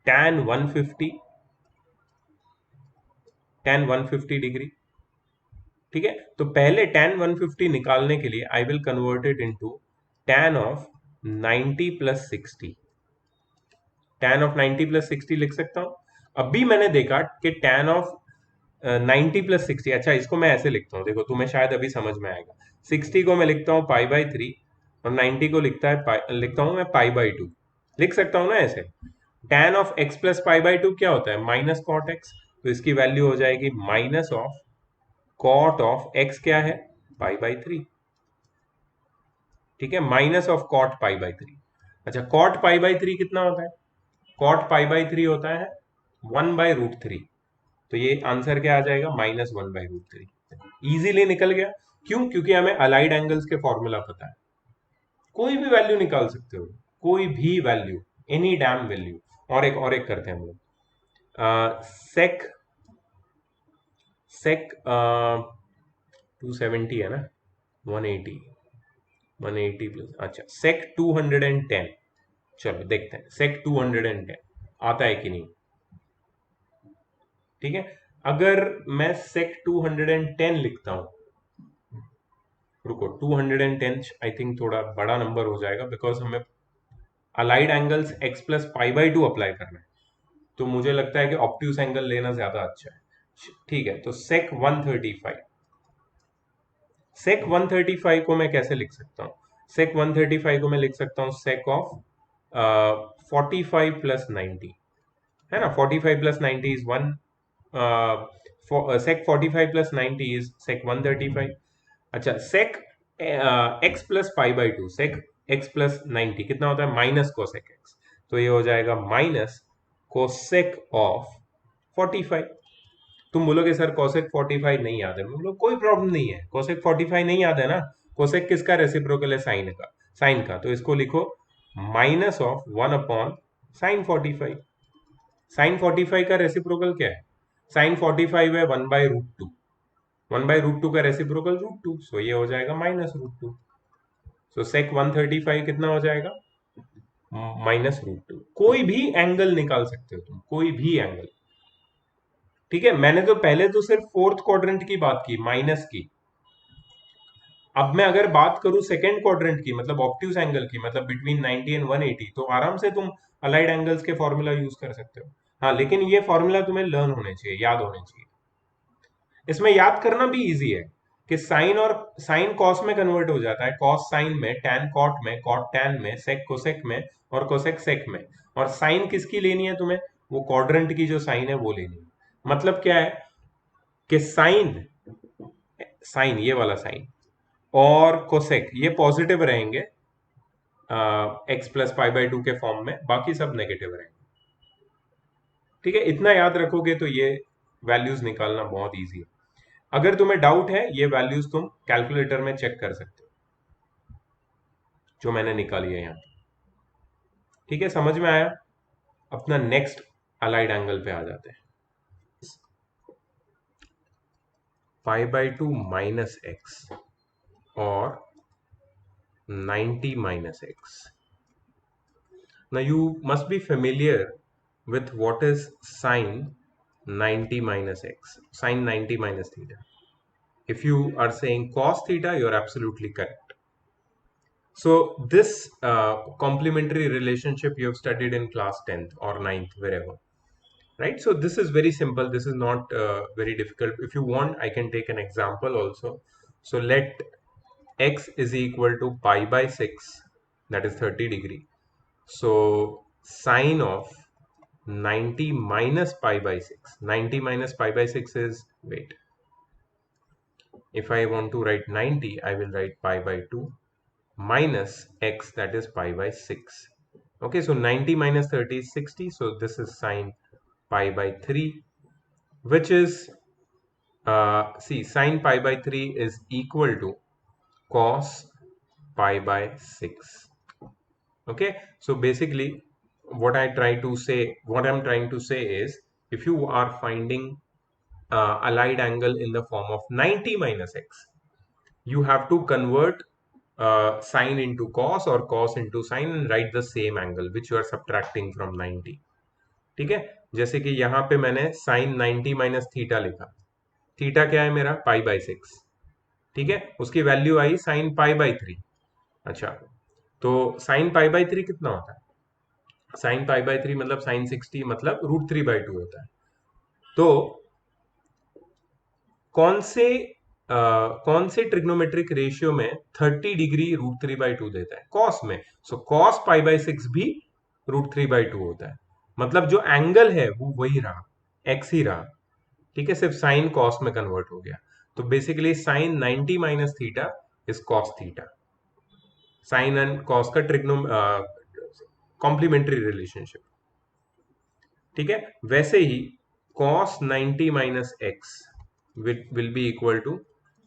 tan 150, tan 150 degree. ठीक है, तो पहले tan 150 निकालने के लिए I will convert it into tan of 90 plus 60। tan of 90 plus 60 लिख सकता हूं। अभी मैंने देखा कि tan ऑफ 90 प्लस 60, अच्छा इसको मैं ऐसे लिखता हूँ, देखो तुम्हें शायद अभी समझ में आएगा। 60 को मैं लिखता हूँ पाई बाई 3 और 90 को लिखता हूँ मैं पाई बाई 2। लिख सकता हूँ ना ऐसे। tan of x plus pi by 2 क्या होता है, माइनस कॉट एक्स, तो इसकी वैल्यू हो जाएगी minus of cot of x क्या है, पाई बाई 3। ठीक है, minus of cot pi by 3। अच्छा, कॉट पाई बाई 3 कितना होता है, कॉट पाई बाई 3 होता है 1/√3। तो ये आंसर क्या आ जाएगा, -1/√3। इजीली निकल गया। क्यों, क्योंकि हमें अलाइड एंगल्स के फॉर्मूला पता है, कोई भी वैल्यू निकाल सकते हो, कोई भी वैल्यू, एनी डैम वैल्यू। और एक करते हैं हम लोग, सेक सेक 270 है ना, 180, 180 प्लस, अच्छा सेक 210। चलो देखते हैं सेक 210 आता है कि नहीं। ठीक है, अगर मैं सेक 210 लिखता हूं, रुको 210 आई थिंक थोड़ा बड़ा नंबर हो जाएगा, बिकॉज हमें allied angles x plus pi by 2 apply करना है, तो मुझे लगता है कि ऑप्ट्यूस एंगल लेना ज्यादा अच्छा है। ठीक है, तो सेक 135, सेक 135 को मैं कैसे लिख सकता हूँ, सेक 135 को मैं लिख सकता हूँ सेक ऑफ 45 प्लस 90, है ना, 45 plus 90 is 1, sec 45 plus 90 is sec 135। अच्छा, sec x plus pi by 2, sec x plus 90 कितना होता है, माइनस कोसेक एक्स, तो ये हो जाएगा माइनस कोसेक ऑफ 45। तुम बोलोगे सर कोसेक 45 नहीं याद है, मैं बोलो कोई प्रॉब्लम नहीं है, कोसेक 45 नहीं याद है ना, कोसेक किसका रेसिप्रोकल है, साइन का, साइन का, तो इसको लिखो minus of 1 upon sine 45। Sine 45 का रेसिप्रोकल क्या है, साइन 45 है 1/√2, 1/√2 का रेसिप्रोकल √2, सो ये हो जाएगा -√2। सो सेक 135 कितना हो जाएगा, -√2। कोई भी एंगल निकाल सकते हो तुम, कोई भी एंगल। ठीक है, मैंने तो पहले तो सिर्फ फोर्थ क्वाड्रेंट की बात की, माइनस की। अब मैं अगर बात करूं सेकेंड क्वाड्रेंट की, मतलब ऑप्ट्यूस एंगल की, मतलब बिटवीन 90 एंड 180, तो आराम से तुम अलाइड एंगल्स के फॉर्मूला यूज कर सकते हो। हाँ, लेकिन ये फॉर्मूला तुम्हें लर्न होने चाहिए, याद होने चाहिए। इसमें याद करना भी इजी है कि साइन कॉस में कन्वर्ट हो जाता है, कॉस साइन में, टैन कॉट में, कॉट टैन में, सेक कोसेक में, और कोसेक सेक में। और साइन किसकी लेनी है तुम्हें, वो क्वाड्रेंट की जो साइन है वो लेनी है। मतलब क्या है कि साइन, साइन ये वाला साइन और कोसेक ये पॉजिटिव रहेंगे एक्स प्लस पाई बाई 2 के फॉर्म में, बाकी सब नेगेटिव रहेंगे। ठीक है, इतना याद रखोगे तो ये वैल्यूज निकालना बहुत इजी है। अगर तुम्हें डाउट है, ये वैल्यूज तुम कैलकुलेटर में चेक कर सकते हो, जो मैंने निकाली है यहाँ। ठीक है, समझ में आया। अपना नेक्स्ट अलाइड एंगल पे आ जाते हैं, पाई बाई 2 माइनस एक्स और 90 minus x. Now you must be familiar with what is sine 90 minus x, sine 90 minus theta. If you are saying cos theta, you're absolutely correct. So this complementary relationship you have studied in class 10th or 9th, wherever, right? So this is very simple. This is not very difficult. If you want, I can take an example also. So let x is equal to pi by 6, that is 30 degree. So sine of 90 minus pi by 6. 90 minus pi by 6 is, wait, if I want to write 90, I will write pi by 2 minus x, that is pi by 6. Okay, so 90 minus 30 is 60. So this is sine pi by 3, which is, see, sine pi by 3 is equal to cos pi by 6. Okay, so basically what I'm trying to say is, if you are finding allied angle in the form of 90 minus x, you have to convert sine into cos or cos into sine and write the same angle which you are subtracting from 90. ठीक है, जैसे कि यहाँ पे मैंने sign 90 minus theta लिखा, theta क्या है मेरा, पाई बाई 6, ठीक है, उसकी value I sign pi by 3। अच्छा, तो साइन पाई बाई 3 कितना होता है, साइन पाई बाई 3 मतलब साइन 60 मतलब √3/2 होता है। तो कौन से ट्रिग्नोमेट्रिक रेशियो में 30 डिग्री √3/2 देता है, कॉस में। सो कॉस पाई बाई 6 भी √3/2 होता है, मतलब जो एंगल है वो वही रहा, एक्स ही रहा, ठीक है, सिर्फ साइन कॉस में कन्वर्ट हो गया। तो basically sine 90 minus theta is cos theta, sine and cos का ट्रिग्नो कॉम्प्लीमेंट्री रिलेशनशिप, ठीक है। वैसे ही cos 90 minus x will be equal to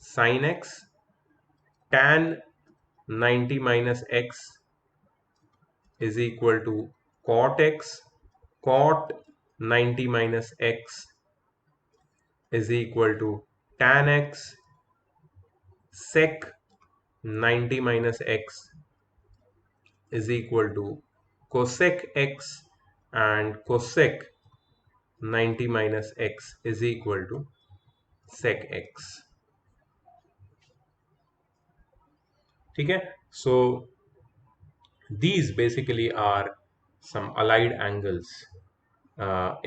sin x, tan 90 minus x is equal to cot x, cot 90 minus x is equal to tan x, sec 90 minus x is equal to cosec x, and cosec 90 minus x is equal to sec x, ठीक है। So these basically are some allied angles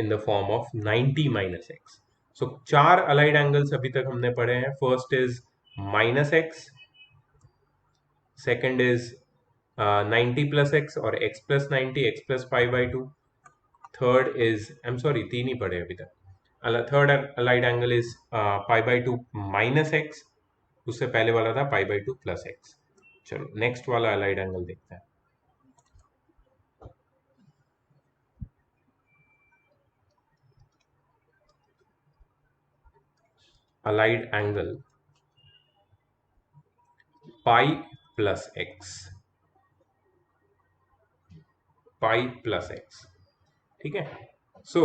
in the form of 90 minus x. So चार allied angles अभी तक हमने पढ़े हैं। First is minus x, second is 90 plus x or x plus 90, x plus pi by 2. Third is, I'm sorry, तीन ही पढ़े अभी तक। Third allied angle is pi by 2 minus x, उससे पहले वाला था pi by 2 plus x। चलो next वाला allied angle देखते हैं। allied angle pi plus x, pi plus x, ठीक है। So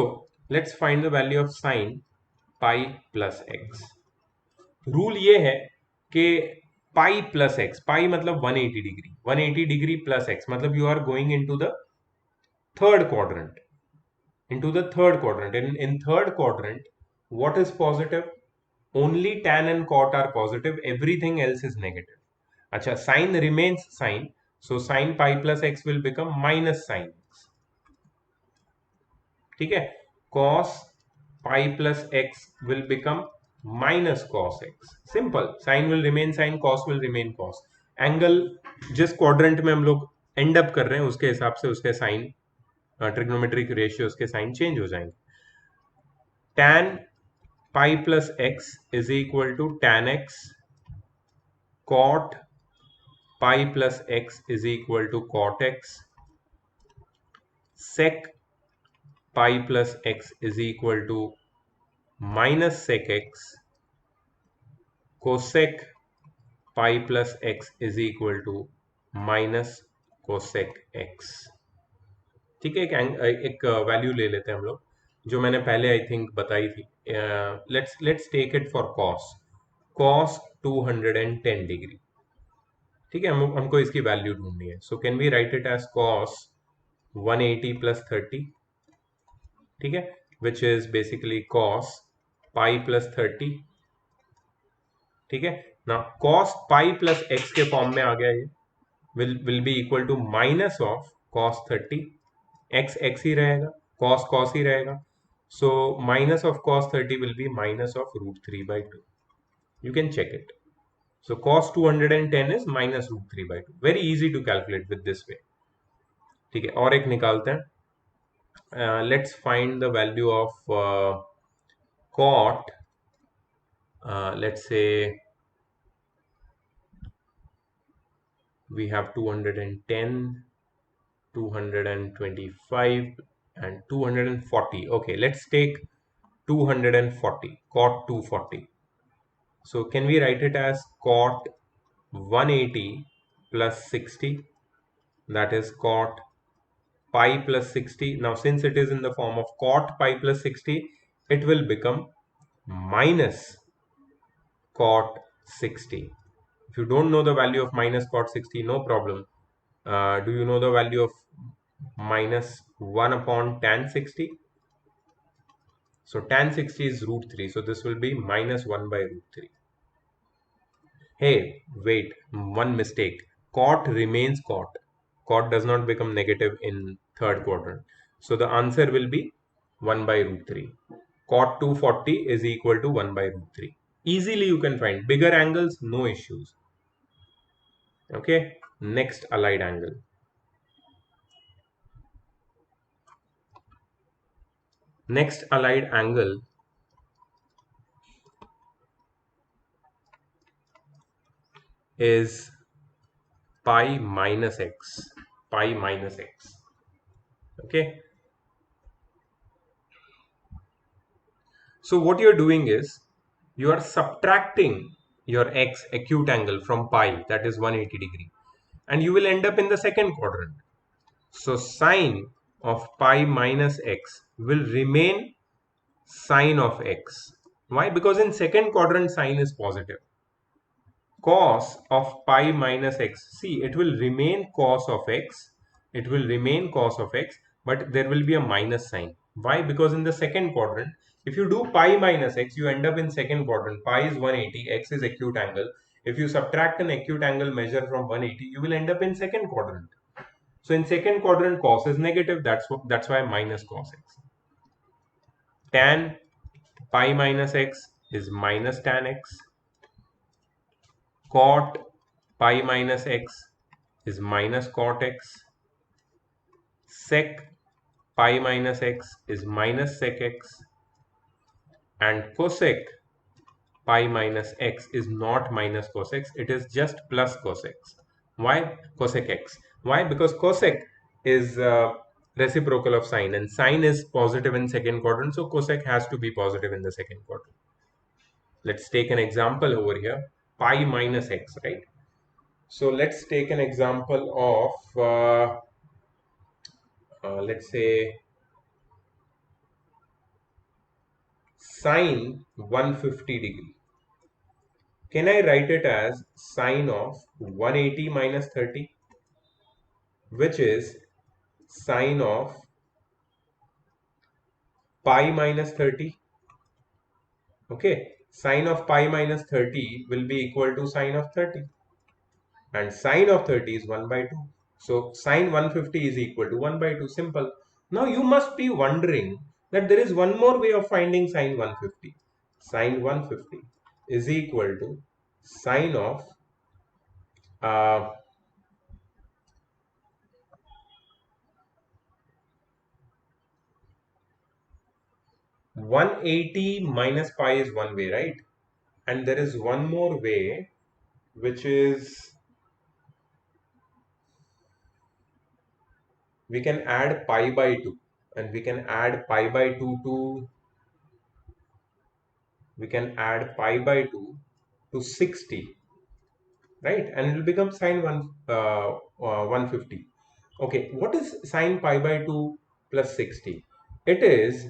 let's find the value of sine pi plus x. Rule ये है कि पाई प्लस एक्स, पाई मतलब 180 डिग्री, 180 डिग्री प्लस एक्स मतलब you are going into the third quadrant, into the third quadrant. In third quadrant, what is positive? Only tan and cot are positive, everything else is negative. Acha, sine remains sine, so sine pi plus x will become minus sine x, ठीक है। cos pi plus x will become minus cos x, simple, sine will remain sine, cos will remain cos, angle जिस quadrant में हम लोग and up कर रहे हैं उसके हिसाब से उसके साइन, ट्रिग्नोमेट्रिक रेशियोज के साइन चेंज हो जाएंगे। tan pi plus x is equal to tan x, cot pi plus x is equal to cot x, sec pi plus x is equal to minus sec x, cosec pi plus x is equal to minus cosec x, ठीक है। एक value ले लेते हैं हम लोग जो मैंने पहले आई थिंक बताई थी। Let's take it for cos, cos 210 degree, ठीक है। हमको इसकी वैल्यू ढूंढनी है। So can we write it as cos 180 plus 30, ठीक है। which is basically cos pi plus 30. ठीक है ना, cos pi plus x के फॉर्म में आ गया ये, will be equal to minus of cos 30. x x ही रहेगा, cos cos ही रहेगा, so minus of cos 30 will be minus of root 3 by 2. You can check it. So cos 210 is minus root 3 by 2. Very easy to calculate with this way. ठीक है, और एक निकालते हैं. Let's find the value of cot. Let's say we have 210, 225 and 240. Okay, let's take 240, cot 240. So can we write it as cot 180 plus 60? That is cot pi plus 60. Now since it is in the form of cot pi plus 60, it will become minus cot 60. If you don't know the value of minus cot 60, no problem. Do you know the value of minus 1 upon tan 60? So tan 60 is root 3. So this will be minus 1 by root 3. Hey, wait, one mistake. Cot remains cot. Cot does not become negative in third quadrant. So the answer will be 1 by root 3. Cot 240 is equal to 1 by root 3. Easily you can find. Bigger angles, no issues. Okay, next allied angle. Next allied angle is pi minus x. Pi minus x. Okay. So what you're doing is you are subtracting your x acute angle from pi, that is 180 degree, and you will end up in the second quadrant. So sine of pi minus x will remain sine of x. Why? Because in second quadrant sine is positive. Cos of pi minus x, see, it will remain cos of x, it will remain cos of x, but there will be a minus sign. Why? Because in the second quadrant, if you do pi minus x, you end up in second quadrant. Pi is 180, x is acute angle. If you subtract an acute angle measure from 180, you will end up in second quadrant. So in second quadrant, cos is negative. That's why minus cos x. Tan pi minus x is minus tan x. Cot pi minus x is minus cot x. Sec pi minus x is minus sec x. And cosec pi minus x is not minus cos x, it is just plus cos x. Why cosec x? Why? Because cosec is reciprocal of sine, and sine is positive in second quadrant, so cosec has to be positive in the second quadrant. Let's take an example over here, pi minus x, right? So let's take an example of let's say sine 150 degree. Can I write it as sine of 180 minus 30, which is sine of pi minus 30? Okay, sine of pi minus 30 will be equal to sine of 30, and sine of 30 is 1 by 2. So sine 150 is equal to 1 by 2. Simple. Now you must be wondering that there is one more way of finding sine 150. Sine 150 is equal to sine of uh, 180 minus pi is one way, right? And there is one more way, which is we can add pi by 2, and we can add pi by 2 to 60, right? And it will become sine 150. Okay, what is sine pi by 2 plus 60? It is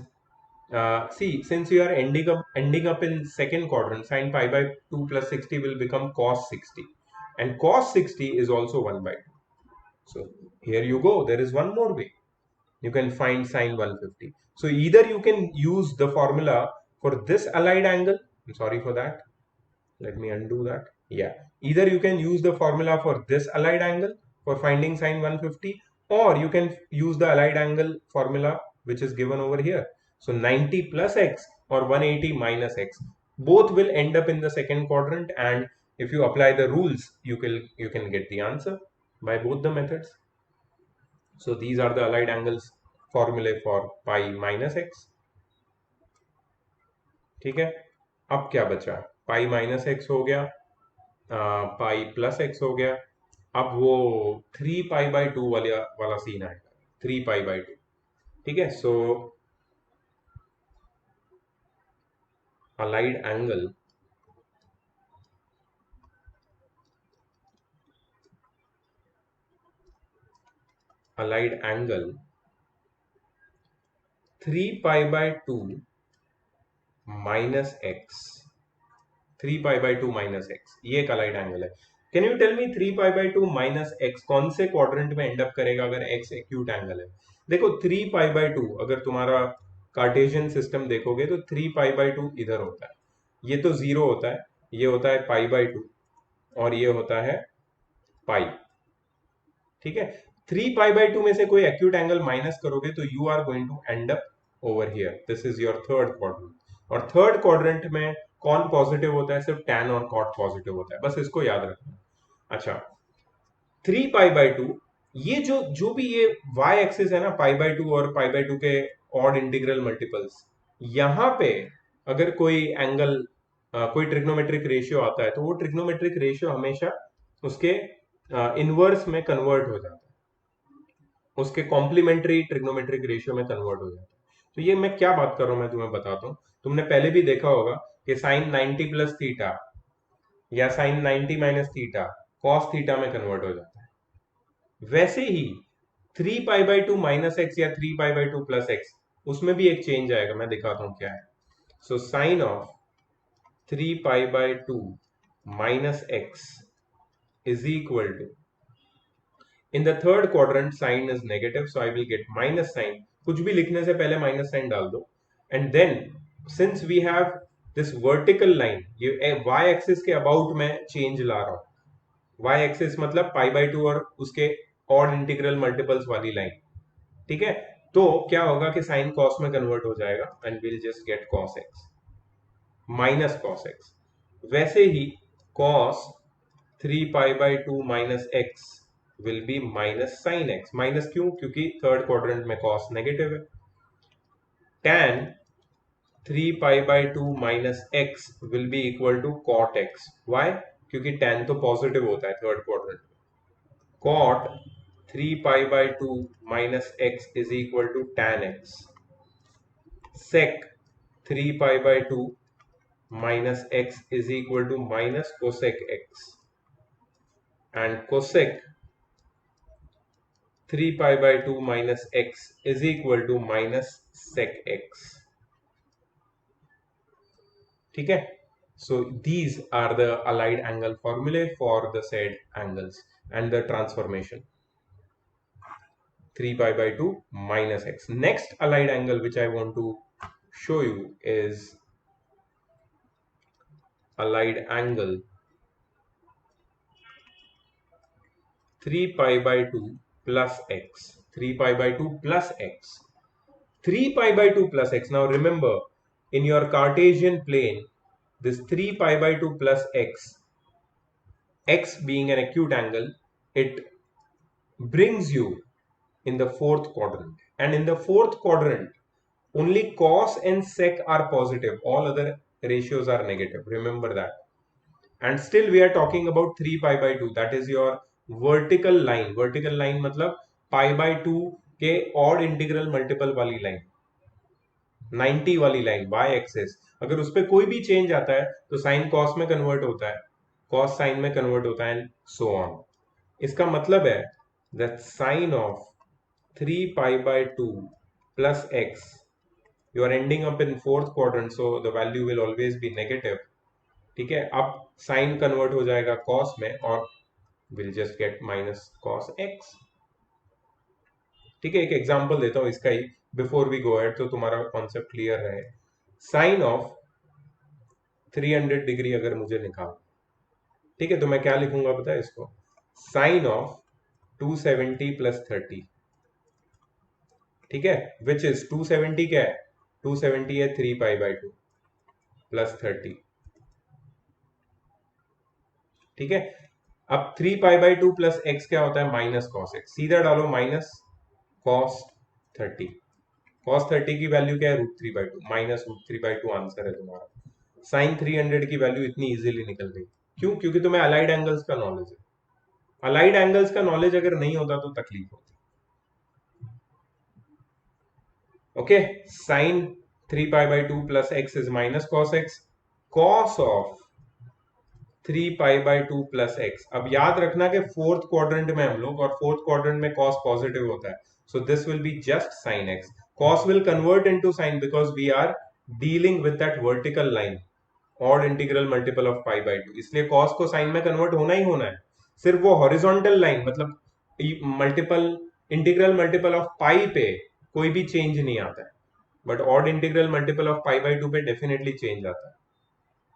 see, since you are ending up in second quadrant, sine pi by 2 plus 60 will become cos 60, and cos 60 is also 1 by 2. So here you go, there is one more way. you can find sine 150. So either you can use the formula for this allied angle. I'm sorry for that. Let me undo that. Yeah. Either you can use the formula for this allied angle for finding sine 150, or you can use the allied angle formula which is given over here. So 90 plus x or 180 minus x. Both will end up in the second quadrant, and if you apply the rules, you can get the answer by both the methods. So these are the allied angles formulae for pi minus x. ठीक है, अब क्या बचा? पाई minus x हो गया, पाई plus x हो गया. अब वो 3 पाई बाय 2 वाला सीन आएगा. 3 पाई बाय 2. ठीक है. So allied angle allied angle 3 pi by 2 minus x. 3 pi by 2 minus x, ये एक अलाइड एंगल है. Can you tell me 3 pi by 2 minus x कौन से क्वाड्रेंट में एंड अप करेगा अगर एक्स एक्यूट एंगल है? देखो 3 पाई बाय 2 अगर तुम्हारा कार्टेशियन सिस्टम देखोगे तो 3 पाई बाय 2 इधर होता है, ये तो जीरो होता है, ये होता है पाई बाय 2 और ये होता है पाई. ठीक है. 3 पाई बाय 2 में से कोई एक्यूट एंगल माइनस करोगे तो you are going to end up over here. This is your third quadrant. और थर्ड क्वाड्रेंट में कौन पॉजिटिव होता है? सिर्फ टैन और कॉट पॉजिटिव होता है, बस इसको याद रखना. अच्छा, 3 पाई बाय 2, ये जो जो भी ये y एक्सिस है ना, पाई बाय 2 और पाई बाय 2 के ऑड इंटीग्रल मल्टीपल्स, यहां पे अगर कोई एंगल कोई ट्रिग्नोमेट्रिक रेशियो आता है तो वो ट्रिग्नोमेट्रिक रेशियो हमेशा उसके इनवर्स में कन्वर्ट हो जाता है, उसके कॉम्प्लीमेंट्री ट्रिग्नोमेट्रिक रेशियो में कन्वर्ट हो जाता है. तो ये मैं क्या बात कर रहा हूं मैं तुम्हें बताता हूं. तुमने पहले भी देखा होगा कि साइन 90 प्लस थीटा या sine 90 minus theta cos theta में कन्वर्ट हो जाता है. वैसे ही 3 पाई बाय 2 माइनस एक्स या 3 पाई बाय 2 प्लस एक्स, उसमें भी एक चेंज आएगा. मैं दिखाता हूं क्या है. So sine of 3 pi by 2 minus x is equal to, in the third quadrant sign is negative, so I will get minus sign. कुछ भी लिखने से पहले माइनस साइन डाल दो. And then since we have this vertical line, ये y axis के about में चेंज ला रहा हूं. y एक्सिस मतलब पाई बाय 2 और उसके ऑड इंटीग्रल मल्टीपल्स वाली लाइन. ठीक है. तो क्या होगा कि साइन कॉस में कन्वर्ट हो जाएगा and will just get cos x minus cos x. वैसे ही cos 3 pi by 2 minus x will be minus sine x. Minus क्यों? क्योंकि थर्ड क्वाड्रेंट में कॉस नेगेटिव है. Tan 3 pi by 2 minus x will be equal to cot x. Why? क्योंकि tan तो positive होता है थर्ड क्वाड्रेंट में. Cot 3 pi by 2 minus x is equal to tan x. Sec 3 pi by 2 minus x is equal to minus cosec x. And cosec 3 pi by 2 minus x is equal to minus sec x. ठीक है. So these are the allied angle formulae for the said angles and the transformation. 3 pi by 2 minus x. Next allied angle which I want to show you is allied angle 3 pi by 2 plus x. 3 pi by 2 plus x. 3 pi by 2 plus x. Now remember, in your Cartesian plane, this 3 pi by 2 plus x being an acute angle, it brings you in the fourth quadrant. And in the fourth quadrant, only cos and sec are positive. All other ratios are negative. Remember that. And still we are talking about 3 pi by 2. That is your vertical line. Vertical line मतलब पाई by 2 के odd integral multiple वाली line, 90 वाली line y axis. अगर उस पर कोई भी change आता है तो साइन कॉस में कन्वर्ट होता है, कॉस साइन में कन्वर्ट होता है, एंड सो ऑन. इसका मतलब है that sine of 3 pi by 2 plus x, you are ending up in fourth quadrant, so the value will always be negative. ठीक है. अब साइन कन्वर्ट हो जाएगा कॉस में और will just get minus cos x. ठीक है, एक एग्जांपल देता हूं इसका ही बिफोर वी गो अहेड, तो तुम्हारा कॉन्सेप्ट क्लियर रहे। साइन ऑफ 300 डिग्री अगर मुझे निकाल, ठीक है, तो मैं क्या लिखूंगा पता है इसको, साइन ऑफ 270 प्लस 30, ठीक है, विच इज 270 क्या है, 270 है 3 पाई बाय 2 प्लस 30, ठीक है। अब 3 पाई बाय 2 प्लस एक्स क्या होता है, माइनस कॉस एक्स, सीधा डालो माइनस कॉस 30, कॉस 30 की वैल्यू क्या है, √3/2, -√3/2 आंसर है तुम्हारा। साइन 300 की वैल्यू इतनी इजीली निकल गई, क्यों, क्योंकि तुम्हें अलाइड एंगल्स का नॉलेज है। अलाइड एंगल्स का नॉलेज अगर नहीं होता तो तकलीफ होती। Okay, sine 3 pi by 2 plus x is minus cos x, cos of 3 pi by 2 plus x. अब याद रखना कि फोर्थ क्वाड्रेंट में हम लोग, और फोर्थ क्वाड्रेंट में कॉस पॉजिटिव होता है, so this will be just sine x. Cos will convert into sine because we are dealing with that vertical line, odd integral multiple of pi by 2, इसलिए cos को sign में convert होना ही होना है। सिर्फ वो हॉरिजॉन्टल लाइन मतलब multiple integral multiple of पाई पे कोई भी चेंज नहीं आता है, but odd integral multiple of pi by 2 पे डेफिनेटली चेंज आता है,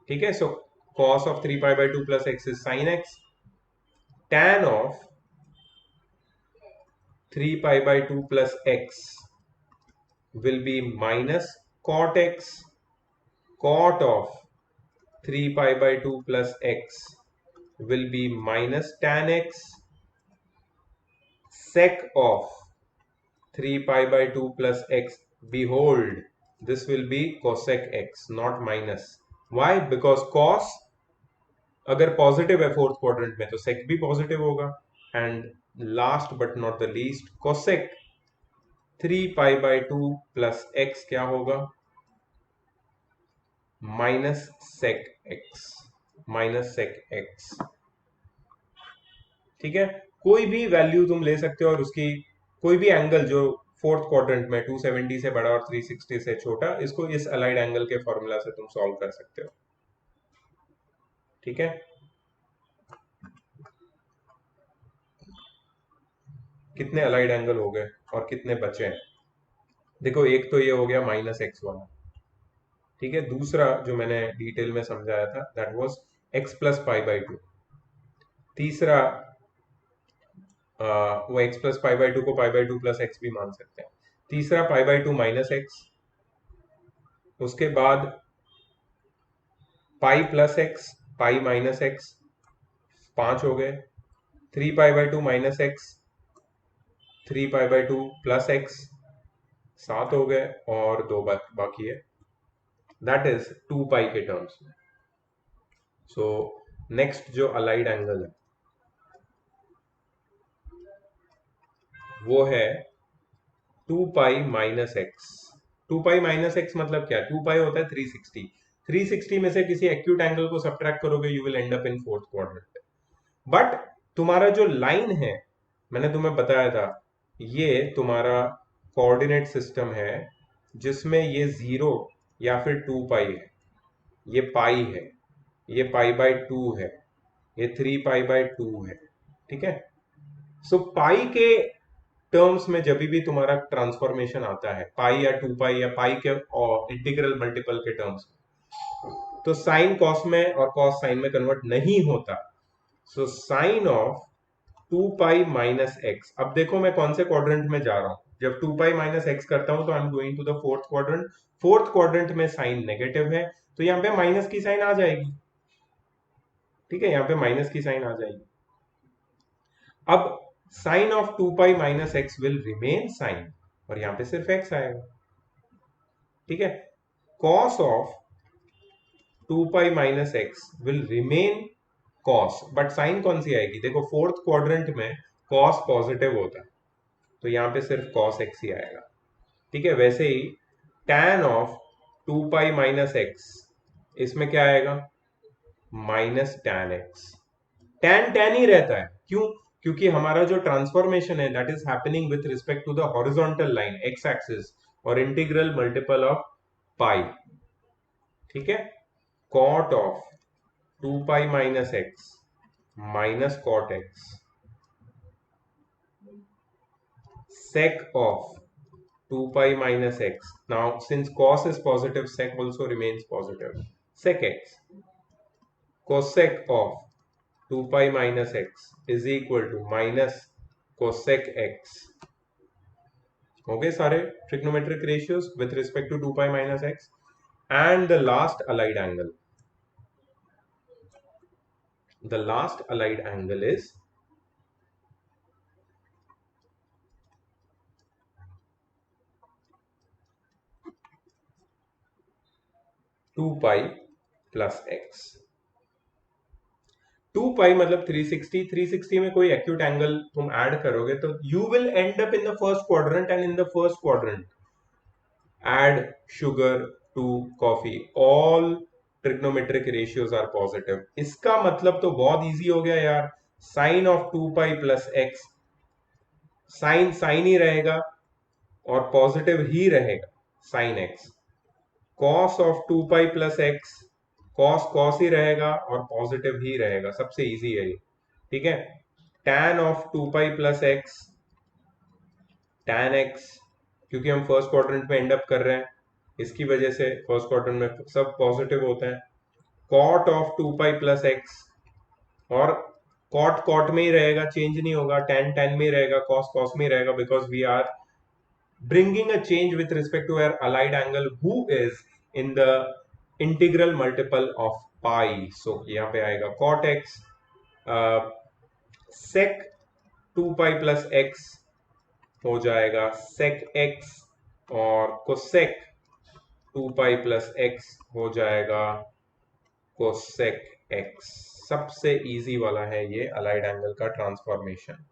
ठीक है। सो cos of 3 pi by 2 plus x is sin x, tan of 3 pi by 2 plus x will be minus cot x, cot of 3 pi by 2 plus x will be minus tan x, sec of 3 pi by 2 plus x, behold, this will be cosec x, not minus. Why? Because cos अगर positive है fourth quadrant में तो sec भी positive होगा, and last but not the least cosec 3 pi by 2 plus x क्या होगा, minus sec x, minus sec x, ठीक है। कोई भी वैल्यू तुम ले सकते हो और उसकी कोई भी एंगल जो फोर्थ क्वाड्रेंट में 270 से बड़ा और 360 से छोटा, इसको इस अलाइड एंगल के फॉर्मूला से तुम सॉल्व कर सकते हो, ठीक है। कितने अलाइड एंगल हो गए और कितने बचे हैं, देखो एक तो ये हो गया माइनस एक्स वाला, ठीक है। दूसरा जो मैंने डिटेल में समझाया था that was x plus pi by 2, तीसरा वो एक्स प्लस पाई बाय 2 को पाई बाय 2 प्लस एक्स भी मान सकते हैं, तीसरा पाई बाय 2 माइनस एक्स, उसके बाद पाई प्लस एक्स, पाई माइनस एक्स, 5 हो गए, 3 pi by 2 minus x, 3 pi by 2 plus x, 7 हो गए, और दो बाकी है, दैट इज 2 पाई के टर्म्स में। सो नेक्स्ट जो अलाइड एंगल है वो है 2 pi minus x. 2 pi minus x मतलब क्या, 2 पाई होता है 360, 360 में से किसी एक्यूट एंगल को सब्ट्रैक्ट करोगे you will end up in fourth quadrant. But तुम्हारा जो लाइन है, मैंने तुम्हें बताया था, ये तुम्हारा कोऑर्डिनेट सिस्टम है जिसमें ये 0 या फिर 2 पाई है, ये पाई है, ये पाई बाय 2 है, ये 3 पाई बाय 2 है, ठीक है। सो पाई के टर्म्स में जब भी तुम्हारा ट्रांसफॉर्मेशन आता है, पाई या 2 पाई या पाई के इंटीग्रल मल्टीपल के टर्म्स में, तो साइन कॉस में और कॉस साइन में कन्वर्ट नहीं होता। So sine of 2 pi minus x, अब देखो मैं कौन से क्वाड्रेंट में जा रहा हूं, जब 2 पाई माइनस एक्स करता हूं तो I am going to the fourth quadrant, fourth quadrant में साइन नेगेटिव है, तो यहां पे माइनस की साइन आ जाएगी, ठीक है, यहां पे माइनस की साइन आ जाएगी। अब sine of 2 pi minus x will remain sine, और यहां पे सिर्फ एक्स आएगा, ठीक है। Cos of 2 pi minus x will remain cos, but sign कौन सी आएगी, देखो फोर्थ क्वाड्रेंट में कॉस पॉजिटिव होता है, तो यहां पे सिर्फ कॉस एक्स ही आएगा, ठीक है। वैसे ही tan of 2 pi minus x, इसमें क्या आएगा, minus tan x, tan tan ही रहता है, क्यों, क्योंकि हमारा जो ट्रांसफॉर्मेशन है that is happening with respect to the horizontal line x axis और इंटीग्रल मल्टीपल ऑफ पाई, ठीक है। Cot of 2 pi minus x minus cot x, sec of 2 pi minus x. Now since cos is positive, sec also remains positive. Sec x. Cosec of 2 pi minus x is equal to minus cosec x. Okay, सारे trigonometric ratios with respect to 2 pi minus x. And the last allied angle. The last allied angle is 2 pi plus x. 2 pi मतलब 360. 360 में कोई acute angle तुम add करोगे तो you will end up in the first quadrant, and in the first quadrant add sugar to coffee, all trigonometric ratios are positive. इसका मतलब तो बहुत इजी हो गया यार. Sine of 2 pi plus x, sine sine ही रहेगा और पॉजिटिव ही रहेगा sine x. Cos of 2 pi plus x, cos cos ही रहेगा और पॉजिटिव ही रहेगा. सबसे इजी है ये. ठीक है. tan of 2 pi plus x, tan x, क्योंकि हम फर्स्ट क्वाड्रेंट में एंड अप कर रहे हैं इसकी वजह से फर्स्ट क्वाड्रेंट में सब पॉजिटिव होते हैं. cot of 2 pi plus x, और cot cot में ही रहेगा, चेंज नहीं होगा. tan tan में ही रहेगा, cos cos में ही रहेगा, because we are bringing a change with respect to our allied angle who is in the integral multiple of pi. So यहाँ पे आएगा cot x, sec 2 pi plus x हो जाएगा sec x, और cosec 2 pi plus x हो जाएगा cosec x. सबसे easy वाला है ये अलाइड एंगल का ट्रांसफॉर्मेशन.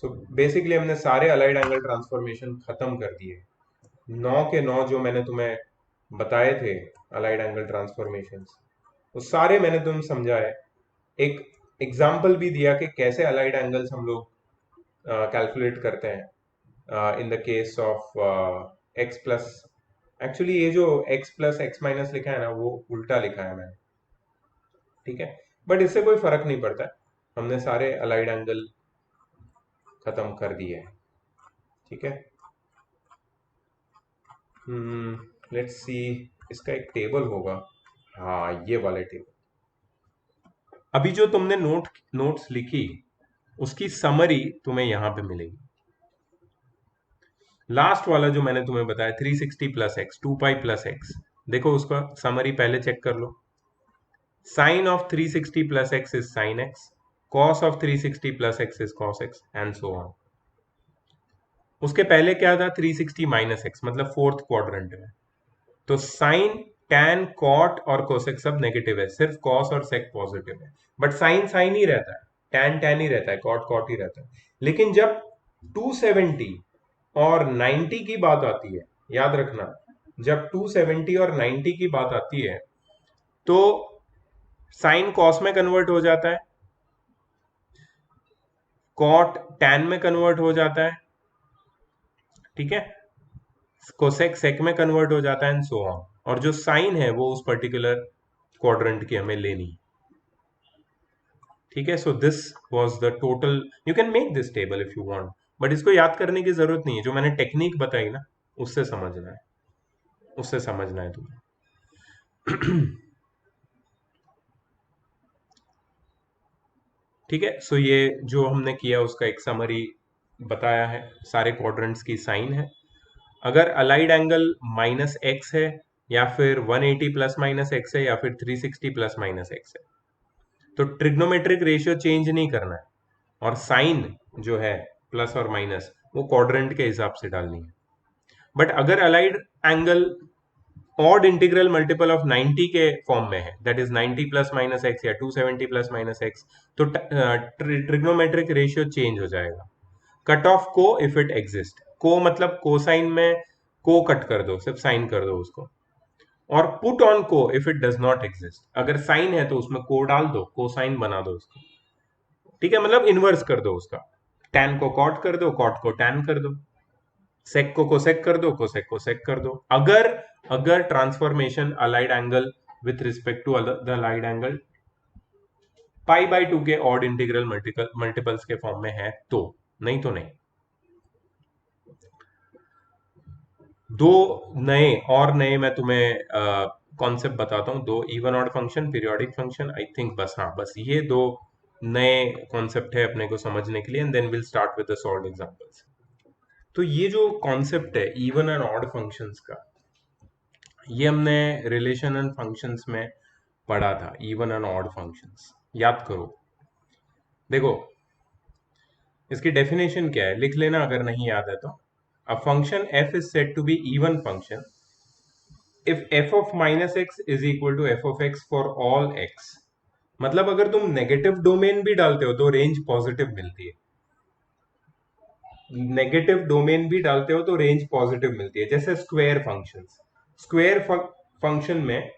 सो बेसिकली हमने सारे अलाइड एंगल ट्रांसफॉर्मेशन खत्म कर दिए. 9 के 9 जो मैंने तुम्हें बताए थे अलाइड एंगल ट्रांसफॉर्मेशन, वो सारे मैंने तुम्हें समझाए. एक एग्जाम्पल भी दिया कि कैसे अलाइड एंगल्स हम लोग कैलकुलेट करते हैं in the case of x plus. Actually ये जो x प्लस एक्स माइनस लिखा है ना, वो उल्टा लिखा है मैंने. ठीक है, बट इससे कोई फर्क नहीं पड़ता. हमने सारे अलाइड एंगल खत्म कर दिए हैं. ठीक है. लेट्स सी, इसका एक टेबल होगा. हाँ, ये वाले टेबल. अभी जो तुमने नोट्स लिखी उसकी समरी तुम्हें यहां पे मिलेगी. लास्ट वाला जो मैंने तुम्हें बताया 360 plus x, 2 pi plus x, देखो उसका समरी पहले चेक कर लो. Sine of 360 plus x is sine x, cos of 360 plus x is cos x, and so on. उसके पहले क्या था? 360 माइनस एक्स, मतलब फोर्थ क्वाड्रेंट में. तो साइन, टैन, कॉट और कोसेक सब नेगेटिव है, सिर्फ कॉस और सेक पॉजिटिव है. बट साइन साइन ही रहता है, टैन टैन ही रहता है, कॉट कॉट ही रहता है. लेकिन जब 270 और 90 की बात आती है, याद रखना, जब 270 और 90 की बात आती है तो साइन कॉस में कन्वर्ट हो जाता है, कॉट टैन में कन्वर्ट हो जाता है. ठीक है. कोसेक सेक में कन्वर्ट हो जाता है, एंड सो ऑन. और जो साइन है वो उस पर्टिकुलर क्वाड्रेंट की हमें लेनी है. ठीक है. So this was the total. You can make this table if you want, but इसको याद करने की जरूरत नहीं है. जो मैंने टेक्निक बताई ना, उससे समझना है, उससे समझना है तुम्हें. ठीक है. सो ये जो हमने किया उसका एक समरी बताया है. सारे क्वाड्रेंट्स की साइन है. अगर अलाइड एंगल माइनस एक्स है, या फिर 180 प्लस माइनस एक्स है, या फिर 360 प्लस माइनस एक्स है, तो ट्रिग्नोमेट्रिक रेशियो चेंज नहीं करना है. और साइन जो है प्लस और माइनस, वो क्वाड्रेंट के हिसाब से डालनी है. बट अगर allied angle odd integral multiple of 90 के फॉर्म में है, that is 90 plus minus x या 270 प्लस माइनस एक्स, तो ट्रिग्नोमेट्रिक रेशियो चेंज हो जाएगा. कट ऑफ को इफ इट एग्जिस्ट. को मतलब कोसाइन में को कट कर दो, सिर्फ साइन कर दो उसको. और पुट ऑन को if it does not exist. अगर साइन है तो उसमें को डाल दो, कोसाइन बना दो उसको. ठीक है, मतलब इनवर्स कर दो उसका. टैन को कॉट कर दो, कॉट को टैन कर दो, सेक को कोसेक कर दो, कोसेक को सेक कर दो. अगर अगर transformation allied angle with respect to the allied angle pi by 2 के ऑड इंटीग्रल मल्टीपल्स के फॉर्म में है तो, नहीं तो नहीं. दो नए मैं तुम्हें कॉन्सेप्ट बताता हूँ, दो even odd function, periodic function, I think बस, हाँ बस ये दो नए कॉन्सेप्ट है अपने को समझने के लिए, and then will start with the solved examples. तो ये जो कॉन्सेप्ट है इवन एंड ऑड फंक्शंस का, ये हमने रिलेशन एंड फंक्शंस में पढ़ा था, इवन एंड ऑड फंक्शंस, याद करो। देखो इसकी डेफिनेशन क्या है, लिख लेना अगर नहीं याद है तो। A function f is said to be even function if f of minus x is equal to f of x for all x। मतलब अगर तुम नेगेटिव डोमेन भी डालते हो तो रेंज पॉजिटिव मिलती है, नेगेटिव डोमेन भी डालते हो तो रेंज पॉजिटिव मिलती है। जैसे स्क्वायर फंक्शन, स्क्वायर फंक्शन में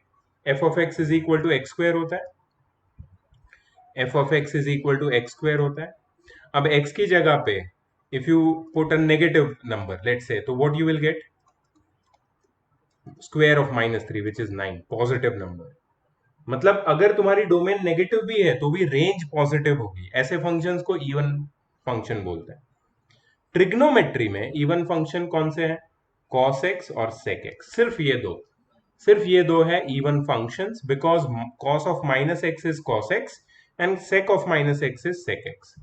f of x is equal to x square होता है, f of x is equal to x square होता है। अब x की जगह पे if you put a negative number let's say, तो what you will get, square of -3 which is 9, positive number. मतलब अगर तुम्हारी डोमेन नेगेटिव भी है तो भी रेंज पॉजिटिव होगी। ऐसे फंक्शंस को इवन फंक्शन बोलते हैं। ट्रिग्नोमेट्री में इवन फंक्शन कौन से हैं, cos x और sec x, सिर्फ ये दो है even functions, because cos of minus x is cos x and sec of minus x is sec x।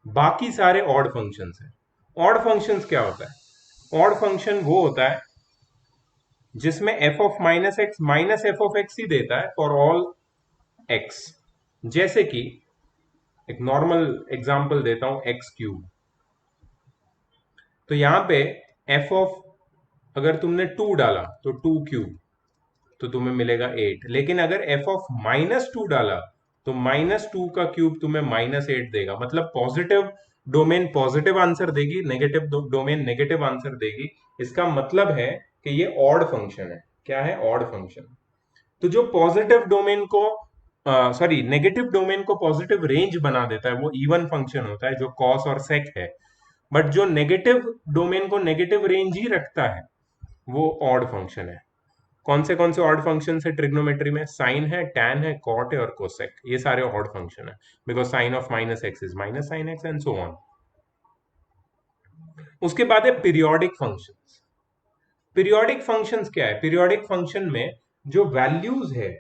बाकी सारे ऑड फंक्शंस हैं। ऑड फंक्शंस क्या होता है, ऑड फंक्शन वो होता है जिसमें f of minus x minus f of x ही देता है फॉर ऑल x। जैसे कि एक नॉर्मल एग्जांपल देता हूं, एक्स क्यूब। तो यहां पे f ऑफ, अगर तुमने 2 डाला तो 2 क्यूब, तो तुम्हें मिलेगा 8। लेकिन अगर f ऑफ -2 डाला तो -2 का क्यूब तुम्हें -8 देगा। मतलब पॉजिटिव डोमेन पॉजिटिव आंसर देगी, नेगेटिव डोमेन नेगेटिव आंसर देगी। इसका मतलब है कि ये ऑड फंक्शन है। क्या है, ऑड फंक्शन। तो जो पॉजिटिव डोमेन को सॉरी नेगेटिव डोमेन को पॉजिटिव रेंज बना देता है वो इवन फंक्शन होता है, जो कॉस और सेक है। बट जो नेगेटिव डोमेन को नेगेटिव रेंज ही रखता है वो ऑड फंक्शन है। कौन से ऑड फंक्शन है ट्रिग्नोमेट्री में, साइन है, टैन है, कॉट है और कोसेक, ये सारे ऑड फंक्शन है, because sign of minus x is minus sine x and so on. उसके बाद है पीरियोडिक फंक्शंस। पीरियोडिक फंक्शंस क्या है, पीरियोडिक फंक्शन में जो वैल्यूज है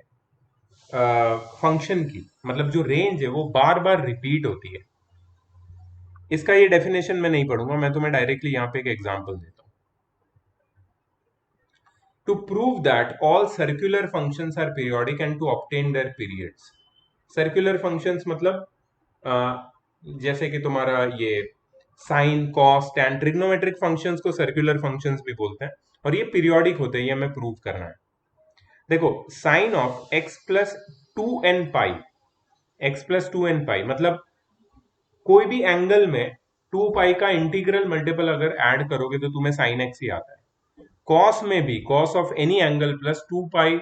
फंक्शन की, मतलब जो रेंज है वो बार बार रिपीट होती है। इसका ये डेफिनेशन मैं नहीं पढ़ूंगा, मैं तुम्हें डायरेक्टली यहां पे एक एग्जांपल देता हूं। To prove that all circular functions are periodic and to obtain their periods. Circular functions मतलब जैसे कि तुम्हारा ये sine cos tan, trigonometric functions को सर्कुलर फंक्शंस भी बोलते हैं, और ये पीरियोडिक होते हैं, ये हमें प्रूव करना है। देखो sine of x plus 2n pi, x plus 2n pi मतलब कोई भी एंगल में 2 पाई का इंटीग्रल मल्टीपल अगर ऐड करोगे तो तुम्हें साइन एक्स ही आता है। कॉस में भी cos of any angle plus 2 pi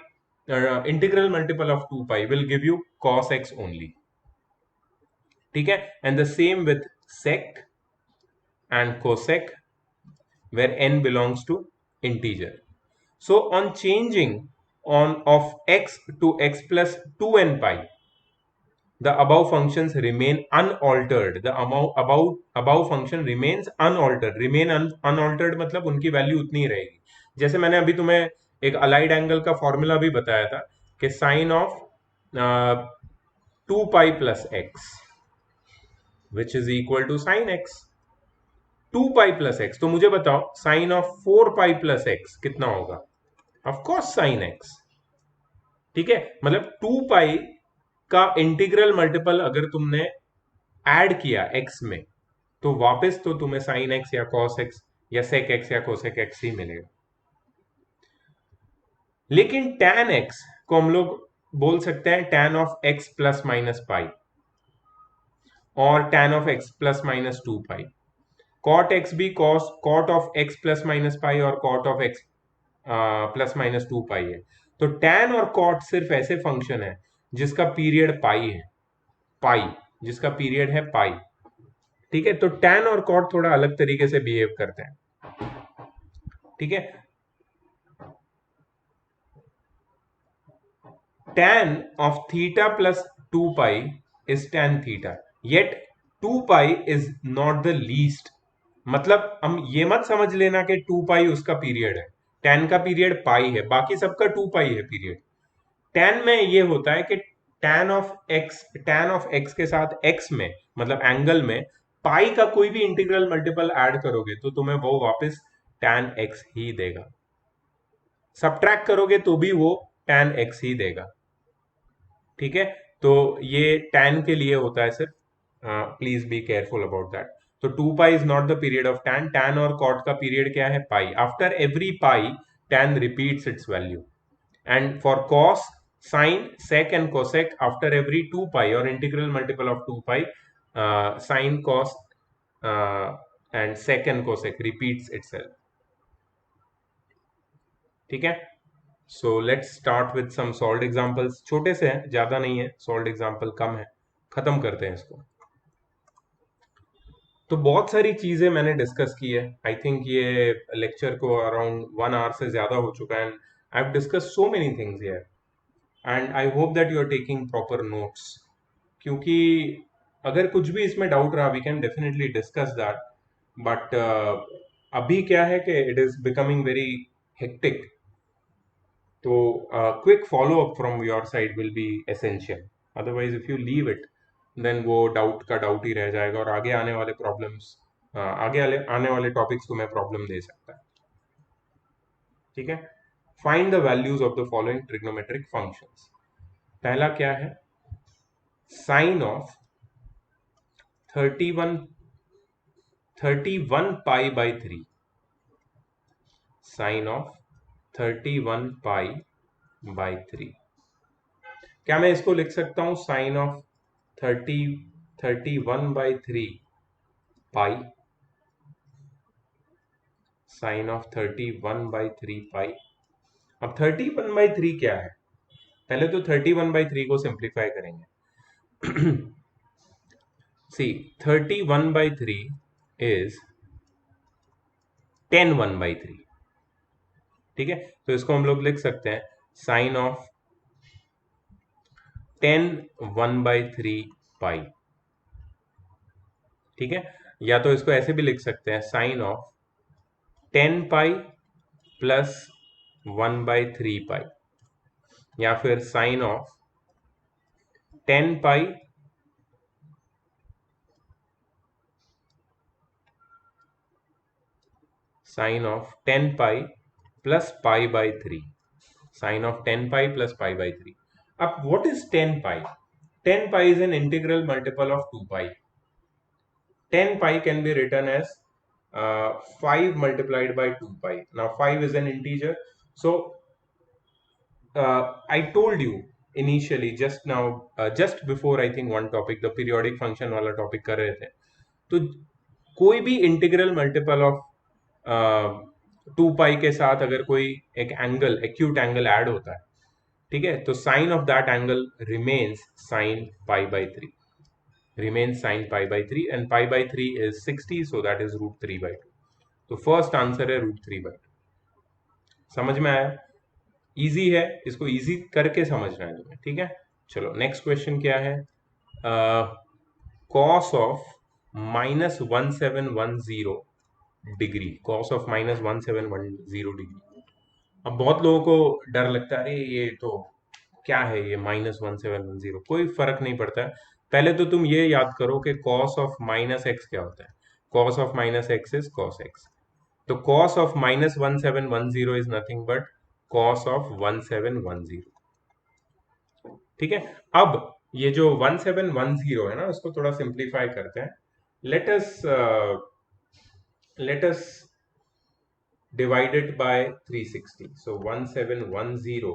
integral multiple of 2 pi will give you cos x only. ठीक है, and the same with sec and cosec where n belongs to integer. So on changing on of x to x plus 2n pi, the above functions remain unaltered. The above function remains unaltered. Remain unaltered मतलब उनकी value उतनी ही रहेगी। जैसे मैंने अभी तुम्हें एक allied angle का फॉर्मूला भी बताया था कि sine of 2 pi plus x which is equal to sine x. 2 pi plus x, तो मुझे बताओ sine of 4 pi plus x कितना होगा, ऑफ कोर्स साइन एक्स। ठीक है, मतलब 2 पाई का इंटीग्रल मल्टीपल अगर तुमने ऐड किया एक्स में तो वापस तो तुम्हें साइन एक्स या कॉस एक्स या सेक एक्स या कोसेक एक्स ही मिलेगा। लेकिन टैन एक्स को हम लोग बोल सकते हैं tan of x plus minus pi और tan of x plus minus 2 pi. Cot x भी cot of x plus minus pi और cot of x plus minus 2 pi है। तो टैन और कॉट सिर्फ ऐसे फंक्शन है जिसका पीरियड पाई है, पाई जिसका पीरियड है पाई। ठीक है, तो टैन और कॉट थोड़ा अलग तरीके से बिहेव करते हैं। ठीक है, tan of theta plus 2 pi is tan theta, yet 2 pi is not the least. मतलब हम ये मत समझ लेना कि 2 पाई उसका पीरियड है, tan का पीरियड पाई है, बाकी सबका 2 पाई है पीरियड। tan में ये होता है कि tan ऑफ x के साथ x में, मतलब एंगल में, पाई का कोई भी इंटीग्रल मल्टीपल ऐड करोगे तो तुम्हें वो वापस tan x ही देगा, सब्ट्रैक्ट करोगे तो भी वो tan x ही देगा। ठीक है, तो ये tan के लिए होता है सिर्फ, please be careful about that. तो 2 pi is not the period of tan और cot का पीरियड क्या है, pi. After every pi tan repeats its value, and for cos, sine, sec and cosec after every 2 pi or integral multiple of 2 pi, sine, cos and sec and cosec repeats itself। ठीक है, so let's start with some solved examples। छोटे से हैं, ज्यादा नहीं है, solved example कम है, खत्म करते हैं इसको। तो बहुत सारी चीजें मैंने डिस्कस की है। आई थिंक ये लेक्चर को अराउंड 1 आवर से ज्यादा हो चुका है, and I have discuss so many things here, and I hope that you are taking proper notes. क्योंकि अगर कुछ भी इसमें डाउट रहा, we can definitely discuss that, but अभी क्या है कि it is becoming very hectic, तो quick follow up from your side will be essential. Otherwise if you leave it, then वो डाउट का डाउट ही रह जाएगा, और आगे आने वाले प्रॉब्लम्स, आने वाले टॉपिक्स तुम्हें प्रॉब्लम दे सकता है। ठीक है, find the values of the following trigonometric functions. पहला क्या है, sine of 31 pi by 3, sine of 31 pi by 3। क्या मैं इसको लिख सकता हूं sine of 31/3 pi, sine of 31/3 pi. अब 31/3 क्या है, पहले तो 31/3 को सिंप्लीफाई करेंगे। सी 31/3 इज 10 1/3। ठीक है, तो इसको हम लोग लिख सकते हैं साइन ऑफ 10 1/3 पाई। ठीक है, या तो इसको ऐसे भी लिख सकते हैं sine of 10 pi plus 1/3 pi, या फिर sine of 10 pi sine of 10 pi plus pi by 3, sine of 10 pi plus pi by 3। अब what is 10 pi? 10 pi is an integral multiple of 2 pi. 10 pi can be written as 5 multiplied by 2 pi. Now 5 is an integer. So I told you initially just now, just before I think one topic, the periodic function वाला topic कर रहे थे, तो कोई भी integral multiple of 2 पाई के साथ अगर कोई एक एंगल, एक्यूट एंगल ऐड होता है, ठीक है, तो sine of that angle remains sine pi by 3, remains sin pi by 3, and pi by 3 is 60, so that is root 3 by 2। तो फर्स्ट आंसर है रूट 3 by 2। समझ में आया? इजी है, इसको इजी करके समझना है तुम्हें। ठीक है, चलो नेक्स्ट क्वेश्चन क्या है, cos of -1710 degree, cos of -1710 degree. अब बहुत लोगों को डर लगता है, अरे ये तो क्या है ये -1710, कोई फर्क नहीं पड़ता है। पहले तो तुम ये याद करो कि कॉस ऑफ माइनस एक्स क्या होता है। Cos of minus x is cos x. तो cos of -1710 is nothing but cos of 1710। ठीक है, अब ये जो 1710 है ना, उसको थोड़ा सिंप्लीफाई करते हैं। Let us divided by 360। सो 1710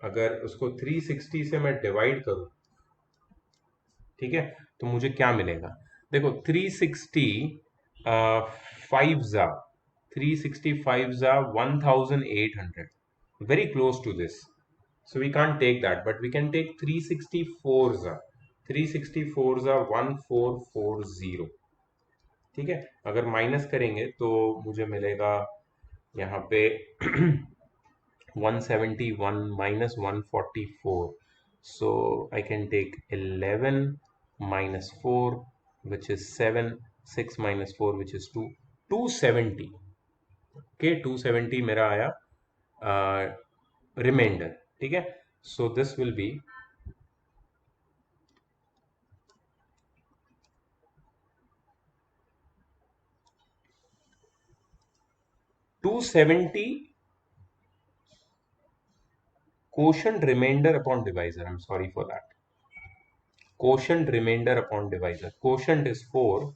अगर उसको 360 से मैं डिवाइड करूं, ठीक है, तो मुझे क्या मिलेगा? देखो 360 5 जा 365 जा 1800, very close to this, so we can't take that, but we can take 364 जा 364 जा 1440। ठीक है, अगर माइनस करेंगे तो मुझे मिलेगा यहाँ पे 171 minus 144, so I can take 11 minus 4 which is 7, 6 minus 4 which is 2, 270। Okay 270 मेरा आया रिमाइंडर, ठीक है। So this will B 270 quotient remainder upon divisor. I'm sorry for that. Quotient remainder upon divisor. Quotient is 4,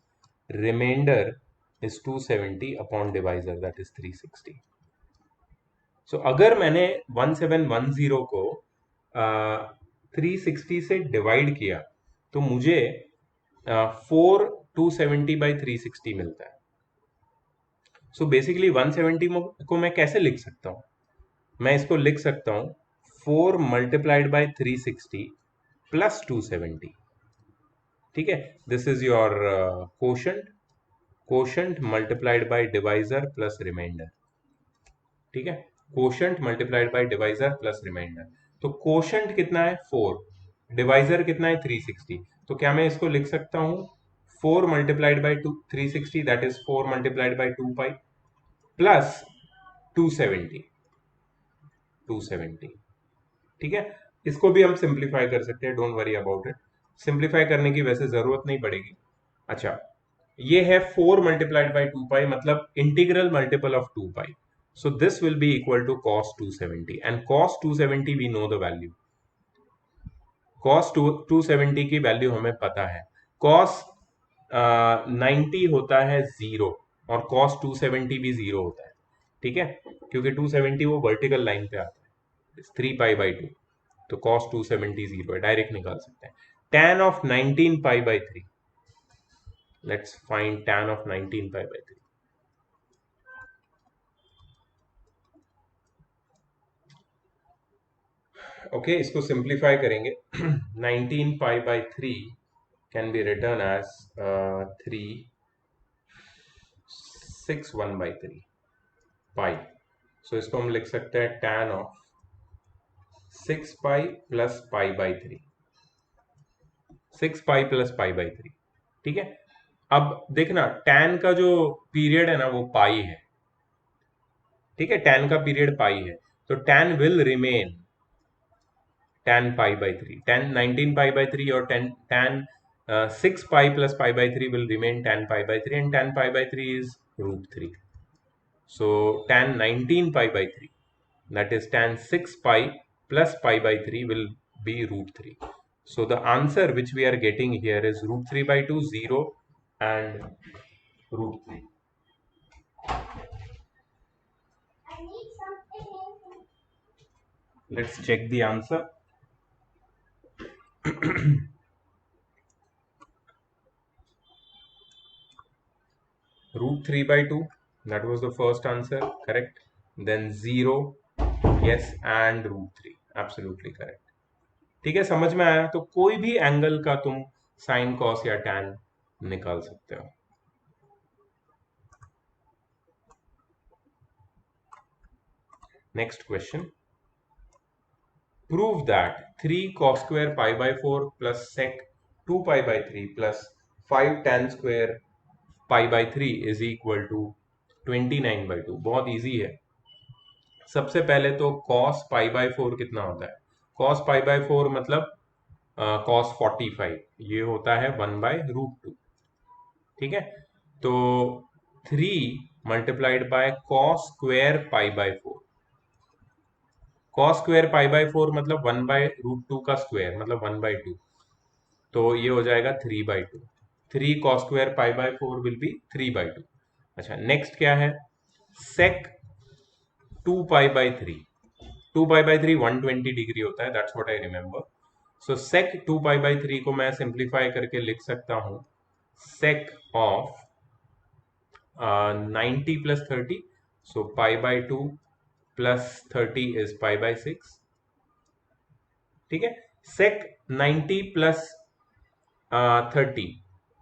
remainder is 270 upon divisor, that is 360. So अगर मैंने 1710 को 360 से divide किया तो मुझे 4 270 by 360 मिलता है। सो बेसिकली 170 को मैं कैसे लिख सकता हूँ? मैं इसको लिख सकता हूँ 4 मल्टीप्लाइड बाय 360 प्लस 270, ठीक है। This is your quotient multiplied by divisor plus remainder, ठीक है। Quotient multiplied by divisor plus remainder. तो कोशंट कितना है 4, डिवाइजर कितना है 360। तो क्या मैं इसको लिख सकता हूं 4 multiplied by 360, that is 4 multiplied by 2 pi plus 270, ठीक है। इसको भी हम सिंप्लीफाई कर सकते हैं, don't worry about it. Simplify करने की वैसे जरूरत नहीं पड़ेगी। अच्छा, ये है 4 मल्टीप्लाइड बाय 2 पाई, मतलब integral multiple of 2 pi. So this will be equal to cos 270, and cos 270 we know the value. cos 270 की वैल्यू हमें पता है। cos 90 होता है 0 और cos 270 भी 0 होता है, ठीक है, क्योंकि 270 वो वर्टिकल लाइन पे आता है 3 पाई बाई 2। तो cos 270 0 है, डायरेक्ट निकाल सकते हैं। tan of 19 pi by 3, let's find tan of 19 pi by 3। Okay, इसको सिंप्लीफाई करेंगे 19 pi by 3 can be written as 361 by 3 pi. So इसको हम लिख सकते हैं tan of 6 pi plus pi by 3, 6 pi plus pi by 3, ठीक है। अब देखना tan का जो पीरियड है ना वो पाई है, ठीक है, tan का पीरियड पाई है। तो tan will remain tan pi by 3, tan 19 pi by 3 और tan 6 pi plus pi by 3 will remain tan pi by 3, and tan pi by 3 is root 3. So tan 19 pi by 3, that is tan 6 pi plus pi by 3 will be root 3. So the answer which we are getting here is root 3 by 2, 0 and root 3. Let's check the answer. Root 3 by 2, that was the first answer, correct. Then 0, yes, and root 3, absolutely correct. ठीक है, समझ में आया? तो कोई भी angle का तुम साइन कॉस या टैन निकाल सकते हो। Next question, prove that 3 cos square pi by 4 plus sec 2 pi by 3 plus 5 tan square pi by 3 is equal to 29 by 2। बहुत इजी है। सबसे पहले तो cos pi by 4 कितना होता है? cos pi by 4 मतलब cos 45, ये होता है 1 by रूट 2, ठीक है। तो 3 multiplied by cos square pi by 4, cos square pi by 4 मतलब 1 बाय रूट 2 का स्क्वायर, मतलब 1 बाय 2। तो ये हो जाएगा 3 by 2। 3 cos square pi by 4 will be 3 by 2। अच्छा, नेक्स्ट क्या है? sec 2 pi by 3, 2 pi by 3 120 degree होता है, that's what I remember. So sec 2 pi by 3 को मैं सिंप्लीफाई करके लिख सकता हूं sec of 90 plus 30, so pi by 2 plus 30 is pi by 6, ठीक है। sec 90 plus 30,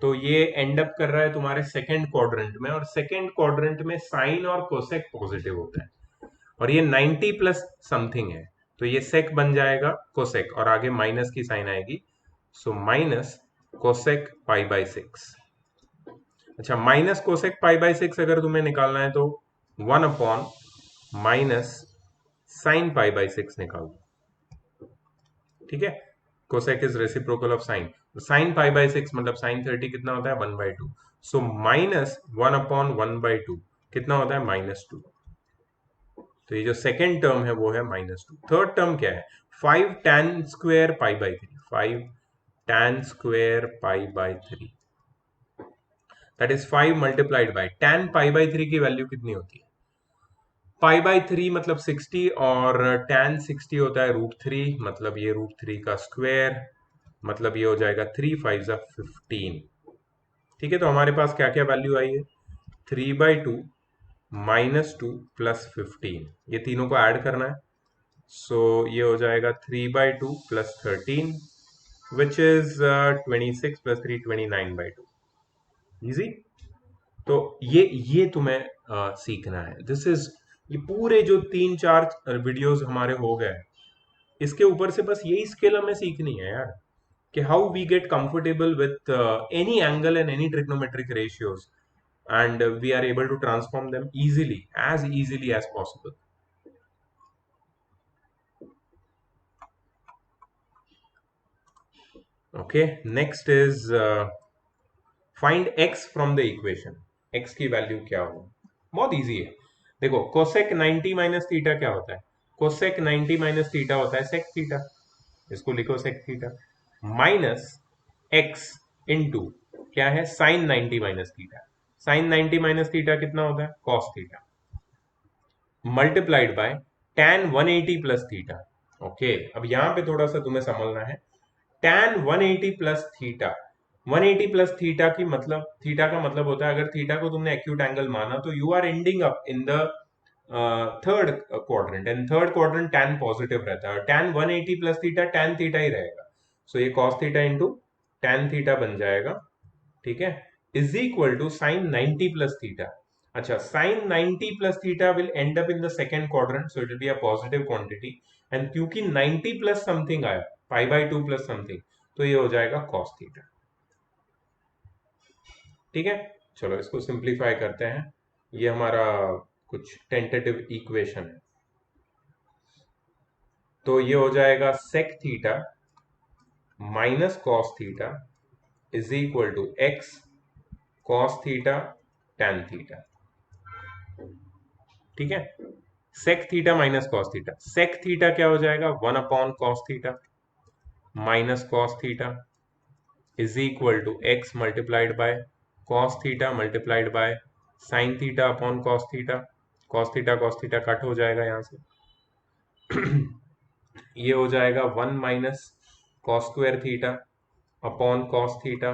तो ये एंड अप कर रहा है तुम्हारे सेकेंड क्वाड्रेंट में, और सेकेंड क्वाड्रेंट में साइन और कोसेक पॉजिटिव होता है, और ये 90 प्लस समथिंग है, तो ये सेक बन जाएगा कोसेक और आगे माइनस की साइन आएगी, so minus cosec pi by 6। अच्छा, माइनस कोसेक पाई बाय 6 अगर तुम्हें निकालना है तो 1 upon minus sign pi by 6 निकाल दो, ठीक है। Cosec is reciprocal of sine, sign pi by 6 मतलब साइन 30 कितना होता है 1/2, सो माइनस 1 अपॉन 1/2 कितना होता है -2। तो ये जो सेकेंड टर्म है वो है -2। थर्ड टर्म क्या है 5 tan square pi by 3, 5 tan square pi by 3, that is 5 multiplied by tan pi by 3 की वैल्यू कितनी होती है पाई बाई 3 मतलब 60, और tan 60 होता है √3, मतलब ये √3 का स्क्वायर, मतलब ये हो जाएगा 3 5 जा 15। ठीक है, तो हमारे पास क्या क्या वैल्यू आई है 3/2 -2 प्लस 15, ये तीनों को ऐड करना है। सो ये हो जाएगा 3/2 plus 13 which is 26 plus 3 29/2, easy. तो ये तुम्हें सीखना है, दिस इज, ये पूरे जो 3-4 वीडियोस हमारे हो गए, इसके ऊपर से बस यही स्किल हमें सीखनी है यार, कि how we get comfortable with any angle and any trigonometric ratios, and we are able to transform them easily, as easily as possible. Okay, next is find x from the equation, x की value क्या हो, बहुत easy है। देखो cosec 90 minus theta क्या होता है, cosec 90 minus theta होता है सेक थीटा, इसको लिखो sec theta, minus x into क्या है sine 90 minus theta, sine 90 minus theta कितना होता है cos theta, multiplied by tan 180 plus theta. Okay, अब यहां पे थोड़ा सा तुम्हें समझना है, tan 180 plus theta, 180 plus theta की मतलब, थीटा का मतलब होता है अगर थीटा को तुमने एक्यूट एंगल माना तो you are ending up in the third quadrant, and third quadrant tan positive रहता है, और tan 180 plus theta tan theta ही रहेगा, सो ये cos theta into tan theta बन जाएगा, ठीक है, is equal to sine 90 plus theta. अच्छा, sine 90 plus theta will end up in the second quadrant, so it will be a positive quantity, and क्योंकि 90 plus something आया π/2 plus something, तो ये हो जाएगा cos थीटा, ठीक है। चलो इसको सिंप्लीफाई करते हैं, ये हमारा कुछ टेंटेटिव इक्वेशन है, तो ये हो जाएगा sec theta minus cos theta is equal to x cos theta tan theta, ठीक है। Sec theta minus cos theta, sec theta क्या हो जाएगा 1 upon cos theta minus cos theta is equal to x multiplied by cos theta multiplied by sine theta upon cos theta cut हो जाएगा यहाँ से ये हो जाएगा 1 minus cos square theta upon cos theta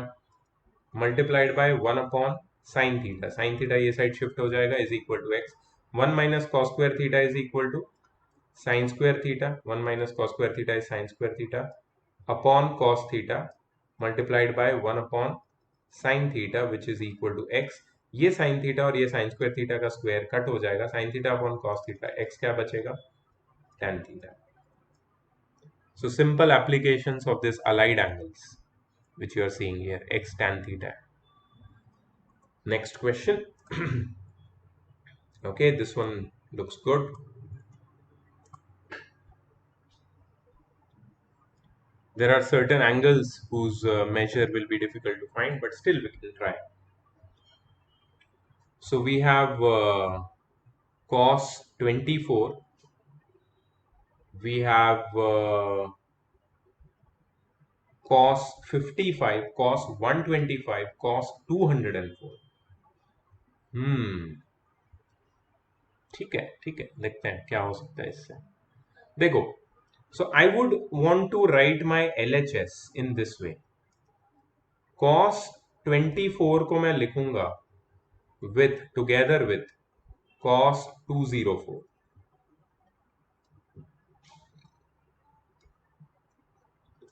multiplied by 1 upon sine theta ये side shift हो जाएगा is equal to x, 1 minus cos square theta is equal to sine square theta, 1 minus cos square theta is sine square theta upon cos theta multiplied by 1 upon sine theta which is equal to x, ये sine theta और ये sine square theta का square cut हो जाएगा, sine theta upon cos theta, x क्या बचेगा tan theta. So simple applications of this allied angles which you are seeing here, x tan theta. Next question. Okay, this one looks good. There are certain angles whose measure will be difficult to find, but still we can try. So we have cos 24, we have cos 55, cos 125, cos 204. ठीक है, ठीक है, देखते हैं क्या हो सकता है इससे। देखो, so I would want to write my LHS in this way. cos 24 को मैं लिखूंगा with together with cos 204,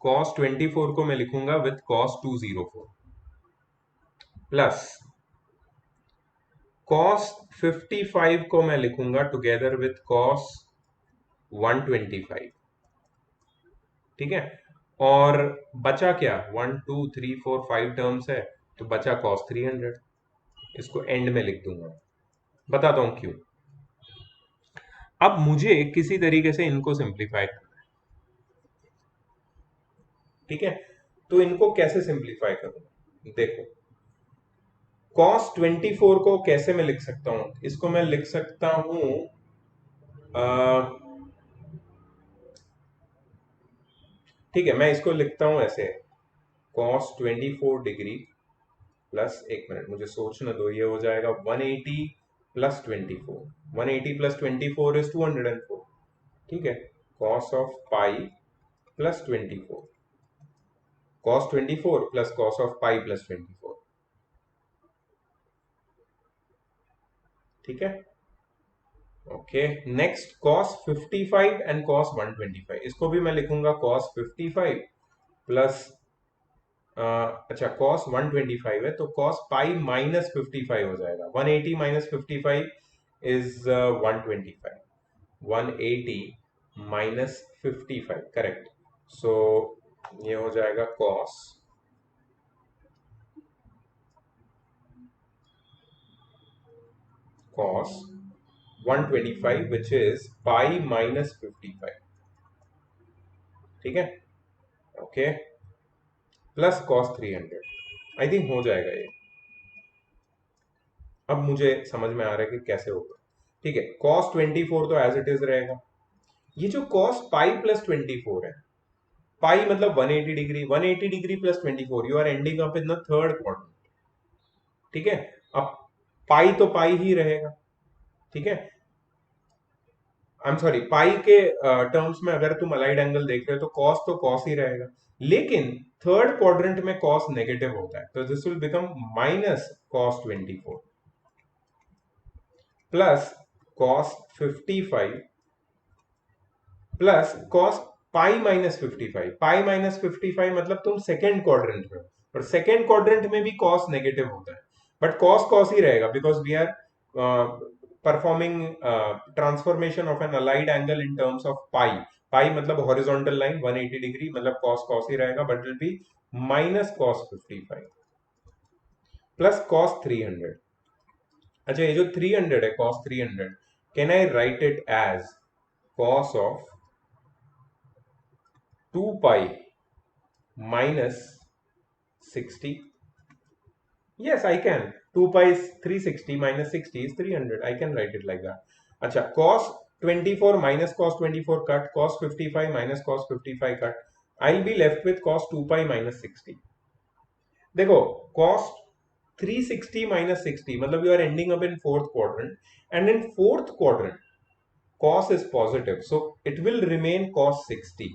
cos 24 को मैं लिखूंगा with cos 204 प्लस cos 55 को मैं लिखूंगा together with cos 125, ठीक है। और बचा क्या 1 2 3 4 5 टर्म्स है, तो बचा cos 300, इसको एंड में लिख दूंगा, बताता हूं क्यों। अब मुझे किसी तरीके से इनको सिंप्लीफाई करना है, ठीक है। तो इनको कैसे सिंप्लीफाई करूं, देखो cos 24 को कैसे मैं लिख सकता हूं, इसको मैं लिख सकता हूं ठीक है, मैं इसको लिखता हूं ऐसे, cos 24 डिग्री प्लस, एक मिनट मुझे सोचने दो, ये हो जाएगा 180 प्लस 24, 180 प्लस 24 इज 204, ठीक है। cos of pi plus 24, cos 24 plus cos of pi plus 24, ठीक है। Okay, next cos 55 and cos 125, इसको भी मैं लिखूंगा cos 55 प्लस, अच्छा cos 125 है तो cos पाई माइनस 55 हो जाएगा, 180 माइनस 55 इज 125, 180 माइनस 55, करेक्ट। सो ये हो जाएगा cos 125 which is pi minus 55, ठीक है। Okay, plus cos 300, I think हो जाएगा ये। अब मुझे समझ में आ रहा है कि कैसे होगा, ठीक है। cos 24 तो एज इट इज रहेगा, ये जो cos पाई प्लस 24 है, पाई मतलब 180 degree, 180 degree plus 24, you are ending up in the third quadrant, ठीक है। अब पाई तो पाई ही रहेगा, ठीक है। आई एम सॉरी, पाई के टर्म्स में अगर तुम अलाइड एंगल देख रहे हो तो कॉस तो कॉस ही रहेगा, लेकिन थर्ड क्वाड्रेंट में कॉस नेगेटिव होता है, तो this will become minus cos 24 plus cos 55 plus cos pi minus 55, pi minus 55 मतलब तुम सेकेंड क्वाड्रेंट में हो, और सेकेंड क्वाड्रेंट में भी cos नेगेटिव होता है, बट cos cos ही रहेगा because we are performing transformation of an allied angle in terms of pi, pi मतलब हॉरिजॉन्टल लाइन 180 डिग्री, मतलब cos cos ही रहेगा, but will be minus cos 55 plus cos 300। अच्छा, ये जो 300 है cos 300, can I write it as cos of 2 pi minus 60, yes I can, 2 pi is 360 minus 60 is 300, I can write it like that। अच्छा, cos 24 minus cos 24 cut, cos 55 minus cos 55 cut, I'll be left with cos 2 pi minus 60। देखो, cos 360 minus 60 मतलब you are ending up in fourth quadrant, and in fourth quadrant cos is positive, so it will remain cos 60,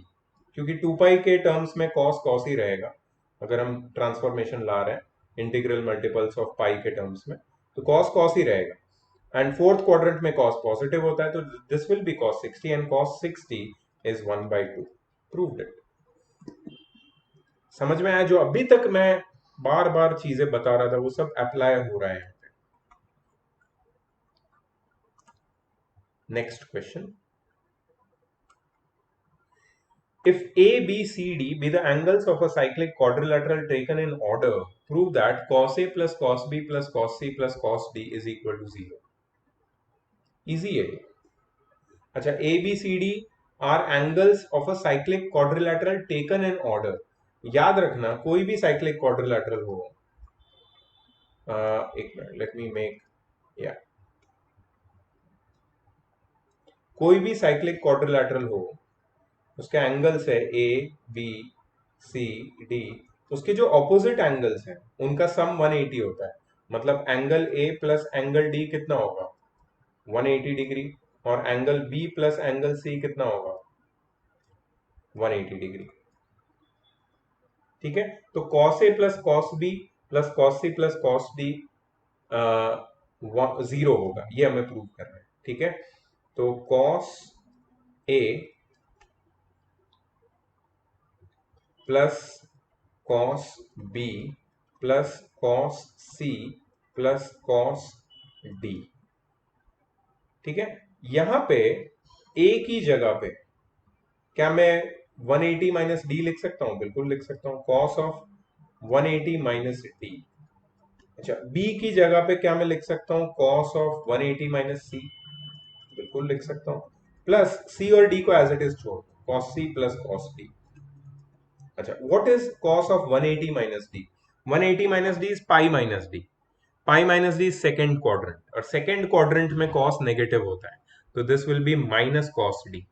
क्योंकि 2 पाई के terms में cos cos ही रहेगा, अगर हम transformation ला रहे हैं इंटीग्रल मल्टीपल्स ऑफ पाई के टर्म्स में, तो cos cos ही रहेगा, एंड फोर्थ क्वाड्रेंट में cos पॉजिटिव होता है, तो this will B cos 60 and cos 60 is 1/2, proved it. समझ में आया, जो अभी तक मैं बार बार चीजें बता रहा था वो सब अप्लाई हो रहा है। Next question, if A, B, C, D be the angles of a cyclic quadrilateral taken in order, prove that cos A plus cos B plus cos C plus cos D is equal to 0। Easy है। अच्छा, A, B, C, D are angles of a cyclic quadrilateral taken in order। याद रखना, कोई भी cyclic quadrilateral हो, एक minute, let me make, या कोई भी cyclic quadrilateral हो, उसके एंगल्स है ए बी सी डी, उसके जो ऑपोजिट एंगल्स हैं उनका सम 180 होता है, मतलब angle A plus angle D कितना होगा, 180 डिग्री, और angle B plus angle C कितना होगा, 180 डिग्री, ठीक है। तो cos ए plus cos B plus cos C plus cos D 0 होगा, ये हमें प्रूव करना है, ठीक है। तो cos ए plus cos b plus cos c plus cos d, ठीक है। यहां पे a की जगह पे क्या मैं 180 माइनस डी लिख सकता हूं, बिल्कुल लिख सकता हूं, cos ऑफ 180 माइनस डी। अच्छा, b की जगह पे क्या मैं लिख सकता हूं, cos ऑफ 180 माइनस सी, बिल्कुल लिख सकता हूं। प्लस सी और डी को एज इट इज छोड़, cos c plus cos d। अच्छा, what is cos of 180 minus D? 180 minus D is pi minus D. Pi minus D second quadrant, और सेकेंड क्वाड्रेंट में cos नेगेटिव होता है, तो this will be minus cos D,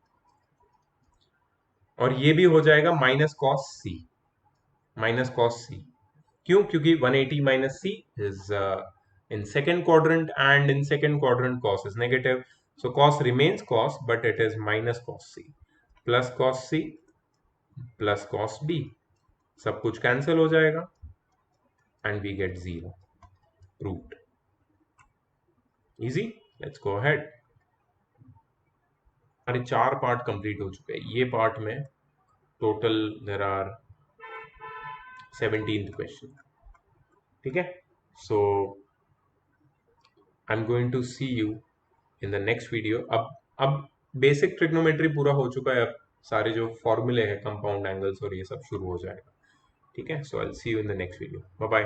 और ये भी हो जाएगा minus cos C, minus cos C. क्यों? क्योंकि 180 minus C is in second quadrant, and in second quadrant cos is negative, so cos remains cos, but it is minus cos c plus cos c plus cos d, सब कुछ cancel हो जाएगा and we get 0, proved। easy, let's go ahead। हमारे 4 part complete हो चुके हैं। ये part में total there are 17th question, ठीक है। So I am going to see you in the next video. अब बेसिक ट्रिग्नोमेट्री पूरा हो चुका है, अब सारे जो फॉर्मूले हैं कंपाउंड एंगल्स और ये सब शुरू हो जाएगा, ठीक है। So I will see you in the next video, bye bye.